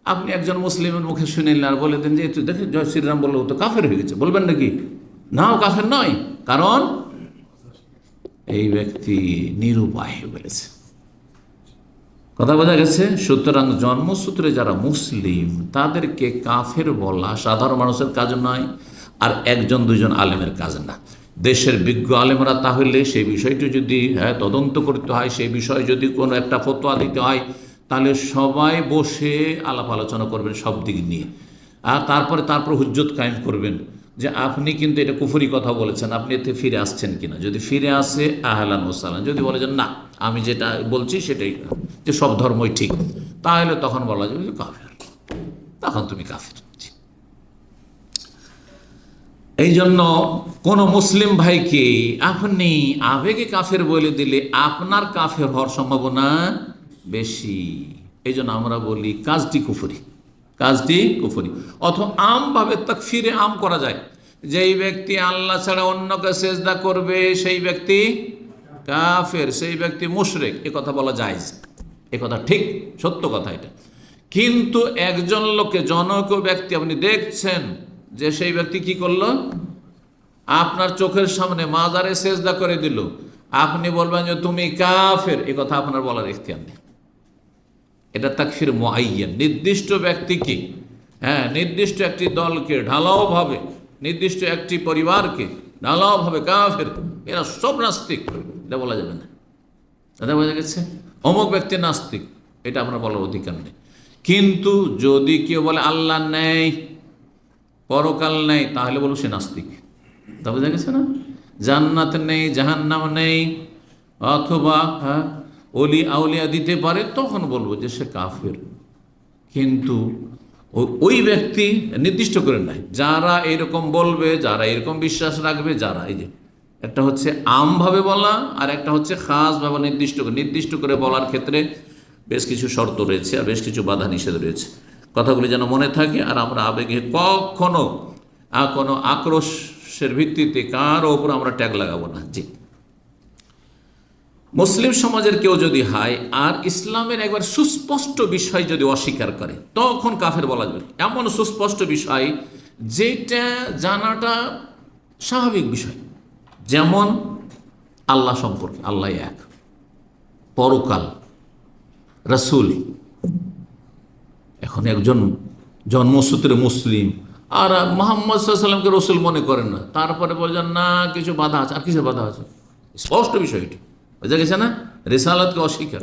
আপনি একজন মুসলিমের মুখে শুনে নিলেন আর বলে দেন যে তুই দেখি জয় শ্রীরাম বললো, ও তো কাফের হয়ে গেছে, বলবেন নাকি? না, ও কাফের নয়, কারণ এই ব্যক্তি নিরুপায় হয়ে বলেছে। কথা বোঝা গেছে? সুতরাং জন্মসূত্রে যারা মুসলিম, তাদেরকে কাফের বলা সাধারণ মানুষের কাজ নয়, আর একজন দুজন আলেমের কাজ না। দেশের বিজ্ঞ আলেমরা তাহলে সেই বিষয়টি যদি তদন্ত করতে হয়, সেই বিষয়ে যদি কোনো একটা ফতোয়া দিতে হয়, তাহলে সবাই বসে আলাপ আলোচনা করবেন সব দিক নিয়ে, আর তারপর হুজ্জত কায়েম করবেন যে আপনি কিন্তু এটা কুফরি কথা বলেছেন, আপনি এতে ফিরে আসছেন কিনা। যদি ফিরে আসে আহলান ও সাহলান, যদি বলে যে না আমি যেটা বলছি সেটাই, যে সব ধর্মই ঠিক, তাহলে তখন বলা যাবে যে কাফের, তখন তুমি কাফের। এই জন্য কোনো মুসলিম ভাইকে আপনি আবেগে কাফের বলে দিলে আপনার কাফের হওয়ার সম্ভাবনা বেশি। এই জন্য আমরা বলি কাজটি কুফরি, কাজটি কুফরি। অথবা আমভাবে তাকফিরে আম করা যায়, যেই ব্যক্তি আল্লাহ ছাড়া অন্যকে সেজদা করবে সেই ব্যক্তি কাফের, সেই ব্যক্তি মুশরিক, এ কথা বলা জায়েজ, এ কথা ঠিক, সত্য কথা এটা। কিন্তু একজন লোককে, জনৈক ব্যক্তি আপনি দেখছেন যে সেই ব্যক্তি কি করলো, আপনার চোখের সামনে মাজারে সেজদা করে দিল, আপনি বলবেন যে তুমি কাফের, এ কথা আপনার বলার ইখতিয়ার নেই। এটা তাকফির মুআয়্যান, নির্দিষ্ট ব্যক্তিকে, নির্দিষ্ট একটি দলকে ঢালাওভাবে, নির্দিষ্ট একটি পরিবারকে ঢালাওভাবে কাফের, এরা সব নাস্তিক, এটা বলা যাবে না। দাদা বোঝা গেছে? অমুক ব্যক্তি নাস্তিক, এটা আপনার বলার অধিকার নেই। কিন্তু যদি কেউ বলে আল্লাহ নেই, পরকাল নেই, তাহলে বলবো সে নাস্তিক। তা বোঝা গেছে না? জান্নাত নেই, জাহান্নাম নেই, অথবা অলি আউলিয়া দিতে পারে, তখন বলবো যে সে কাফের। কিন্তু ওই ব্যক্তি নির্দিষ্ট করে নাই, যারা এরকম বলবে, যারা এরকম বিশ্বাস রাখবে, যারা এই যে একটা হচ্ছে আমভাবে বলা, আর একটা হচ্ছে খাসভাবে নির্দিষ্ট করে বলার ক্ষেত্রে বেশ কিছু শর্ত রয়েছে আর বেশ কিছু বাধা নিষেধ রয়েছে। কথাগুলি যেন মনে থাকে, আর আমরা আবেগে কখনো কোনো আক্রোশের ভিত্তিতে কারো ওপর আমরা ট্যাগ লাগাবো না। জি, মুসলিম সমাজের কেউ যদি হয় আর ইসলামের একবার সুস্পষ্ট বিষয় যদি অস্বীকার করে, তখন কাফের বলা যাবে। এমন সুস্পষ্ট বিষয় যেটা জানাটা স্বাভাবিক বিষয়, যেমন আল্লাহ সম্পর্কে, আল্লাহ এক, পরকাল, রাসূল। এখন একজন জন্মসূত্রে মুসলিম আর মুহাম্মদ সাল্লাল্লাহু আলাইহি ওয়াসাল্লামকে রসুল মনে করেন না, তারপরে বলছেন না কিছু বাধা আছে। আর কিসের বাধা আছে? স্পষ্ট বিষয়টি বোঝা গেছে না? রিসালাতকে অস্বীকার,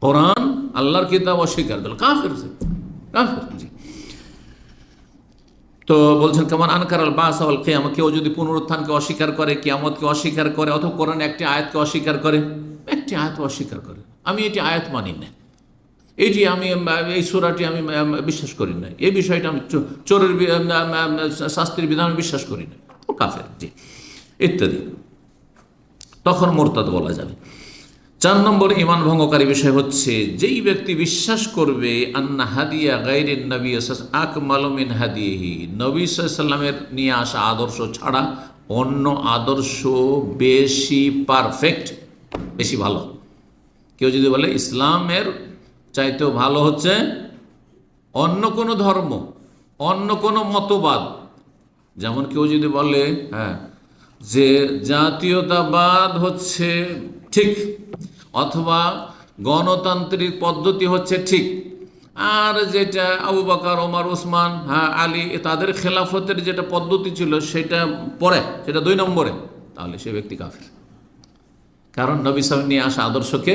কোরআন আল্লাহর কিতাব অস্বীকার, কাফের। জি। তো বলছেন কেমন আনকারাল বাস ওয়াল কিয়ামত, কেউ যদি পুনরুত্থানকে অস্বীকার করে, কিয়ামতকে অস্বীকার করে, অথবা কোরআন একটি আয়াতকে অস্বীকার করে, একটি আয়াত অস্বীকার করে, আমি এটি আয়াত মানি না, এইটি আমি এই সূরাটি আমি বিশ্বাস করি না, এই বিষয়টা আমি চোরের শাস্তির বিধান বিশ্বাস করি না, ও কাফের। জি, ইত্যাদি। তখন মোরতাদ বলা যাবে। 4 নম্বর ঈমান ভঙ্গকারী বিষয় হচ্ছে যেই ব্যক্তি বিশ্বাস করবে আন্না হাদিয়া গায়রিন নবী আকমালু মিন হাদিহি, নবী সাল্লাল্লাহু আলাইহি ওয়াসাল্লামের নিয়ে আসা আদর্শ ছাড়া অন্য আদর্শ বেশি পারফেক্ট, বেশি ভালো। কেউ যদি বলে ইসলামের চাইতেও ভালো হচ্ছে অন্য কোনো ধর্ম, অন্য কোনো মতবাদ, যেমন কেউ যদি বলে যে জাতীয়তাবাদ হচ্ছে ঠিক, অথবা গণতান্ত্রিক পদ্ধতি হচ্ছে ঠিক, আর যেটা আবু বকর, ওমর, ওসমান, আলী তাদের খেলাফতের যেটা পদ্ধতি ছিল সেটা পরে, সেটা 2 নম্বরে, তাহলে সে ব্যক্তি কাফের। কারণ নবী সাল্লাল্লাহু নিয়ে আসা আদর্শকে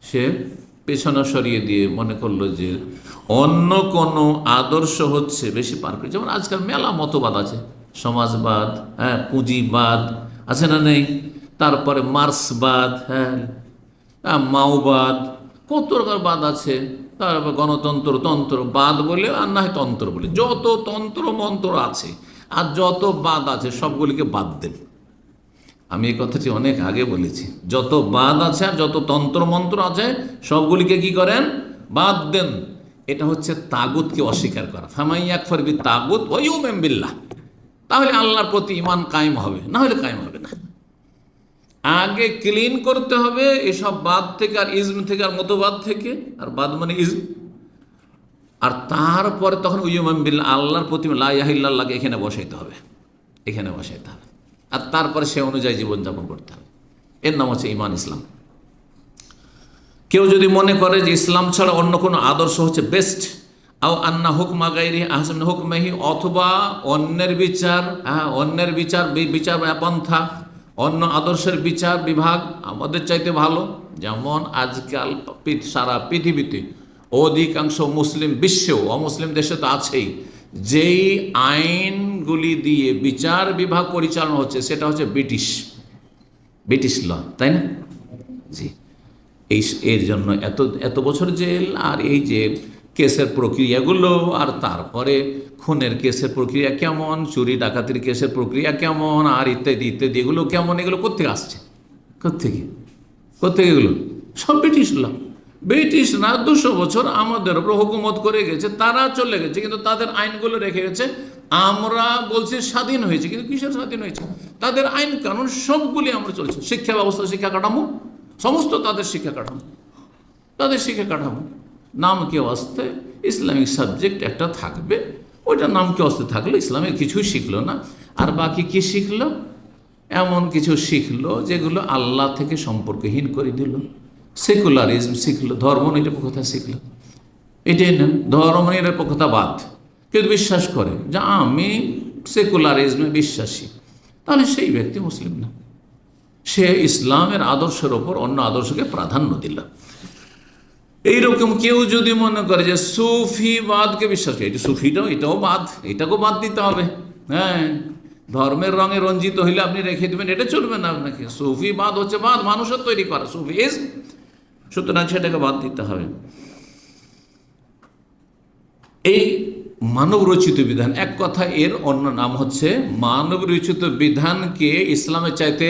সে পেছনে সরিয়ে দিয়ে মনে করলো যে অন্য কোনো আদর্শ হচ্ছে বেশি পারফেক্ট। যেমন আজকাল মেলা মতবাদ আছে, সমাজবাদ, পুঁজিবাদ আছে না নেই, তারপরে মার্ক্সবাদ, মাওবাদ, কত রকম বাদ আছে, তারপর গণতন্ত্র, তন্ত্রবাদ বলে, আর না হয় তন্ত্র বলে, যত তন্ত্র মন্ত্র আছে আর যত বাদ আছে সবগুলিকে বাদ দেন। আমি এই কথাটি অনেক আগে বলেছি, যত বাদ আছে আর যত তন্ত্র মন্ত্র আছে সবগুলিকে কি করেন? বাদ দেন। এটা হচ্ছে তাগুতকে অস্বীকার করা। ফামান ইয়াকফুর বিত-তাগুত ওয়া ইউমিন বিল্লাহ, তাহলে আল্লাহর প্রতি ঈমান কায়েম হবে, না হলে কায়েম হবে না। আগে ক্লিন করতে হবে এসব বাদ থেকে, আর ইজম থেকে, আর মতবাদ থেকে, আর বাদ মানে ইজম, আর তারপরে তখন ইউমিন বিল্লাহ, আল্লাহর প্রতি লা ইলাহা ইল্লাল্লাহকে এখানে বসাইতে হবে, এখানে বসাইতে হবে, আর তারপরে সে অনুযায়ী জীবনযাপন করতে হবে। এর নাম হচ্ছে ঈমান, ইসলাম। কেউ যদি মনে করে যে ইসলাম ছাড়া অন্য কোনো আদর্শ হচ্ছে বেস্ট, আও আন্না হুকমা গায়রি আহসান হুকমিহি, অথবা অন্যের বিচার পন্থা, অন্য আদর্শের বিচার বিভাগ আমাদের চাইতে ভালো। যেমন আজকাল সারা পৃথিবীতে অধিকাংশ মুসলিম বিশ্বেও, অমুসলিম দেশে তো আছেই, যেই আইনগুলি দিয়ে বিচার বিভাগ পরিচালনা হচ্ছে সেটা হচ্ছে ব্রিটিশ ল, তাই না? জি, এর জন্য এত বছর জেল, আর এই যে কেসের প্রক্রিয়াগুলো, আর তারপরে খুনের কেসের প্রক্রিয়া কেমন, চুরি ডাকাতির কেসের প্রক্রিয়া কেমন, আর ইত্যাদি ইত্যাদি, এগুলো কেমন, এগুলো কোত্থেকে আসছে? কোত্থেকে এগুলো? সব ব্রিটিশরা 200 বছর আমাদের উপর হুকুমত করে গেছে, তারা চলে গেছে, কিন্তু তাদের আইনগুলো রেখে গেছে। আমরা বলছি স্বাধীন হয়েছে, কিন্তু কিসের স্বাধীন হয়েছে? তাদের আইন কানুন সবগুলি আমরা চলছে। শিক্ষা ব্যবস্থা, শিক্ষা কাঠামো, সমস্ত তাদের শিক্ষা কাঠামো, নাম কে আসতে ইসলামিক সাবজেক্ট একটা থাকবে, ওইটা নাম কে আসতে থাকলো, ইসলামের কিছুই শিখলো না, আর বাকি কি শিখলো? এমন কিছু শিখলো যেগুলো আল্লাহ থেকে সম্পর্কহীন করে দিল। সেকুলারিজম শিখলো, ধর্ম নিরপেক্ষতা শিখলো। এটাই না ধর্ম নিরপেক্ষতাবাদ। কেউ বিশ্বাস করে যে আমি সেকুলারিজমে বিশ্বাসী, তাহলে সেই ব্যক্তি মুসলিম না। সে ইসলামের আদর্শের ওপর অন্য আদর্শকে প্রাধান্য দিল। এইরকম কেউ যদি মনে করে যে সুফিবাদকে বিশ্বাস করে, এটি সুফিটাও এটাও বাদ, এটাকেও বাদ দিতে হবে, হ্যাঁ, ধর্মের রঙে রঞ্জিত হইলে আপনি রেখে দেবেন, এটা চলবে না আপনাকে। সুফিবাদ হচ্ছে বাদ, মানুষের তৈরি করা সুফিজম, সুতরাং সেটাকে বাদ দিতে হবে। এই মানব রচিত বিধান, এক কথা এর অন্য নাম হচ্ছে মানব রচিত বিধানকে ইসলামের চাইতে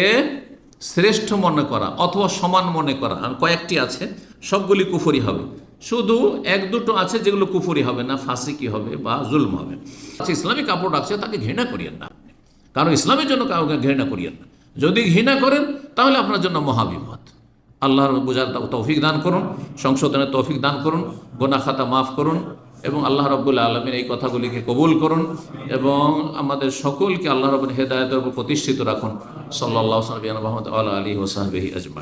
শ্রেষ্ঠ মনে করা অথবা সমান মনে করা। আর কয়েকটি আছে, সবগুলি কুফরি হবে, শুধু এক দুটো আছে যেগুলো কুফরি হবে না, ফাসিকি হবে বা জুলম হবে। আচ্ছা, ইসলামিক কাপড় আছে, তাকে ঘৃণা করিয়েন না, কারণ ইসলামের জন্য কাউকে ঘৃণা করিয়েন না। যদি ঘৃণা করেন তাহলে আপনার জন্য মহাবিপদ। আল্লাহর বোঝার তৌফিক দান করুন, সংশোধনের তৌফিক দান করুন, গোনা খাতা মাফ করুন, এবং আল্লাহ রাব্বুল আলামিন এই কথাগুলিকে কবুল করুন এবং আমাদের সকলকে আল্লাহ রাব্বুল হেদায়েতের উপর প্রতিষ্ঠিত রাখুন। সাল্লাল্লাহু আলাইহি ওয়া সাল্লাম আলা আলিহি ওয়া সাহবিহি আজমাইন।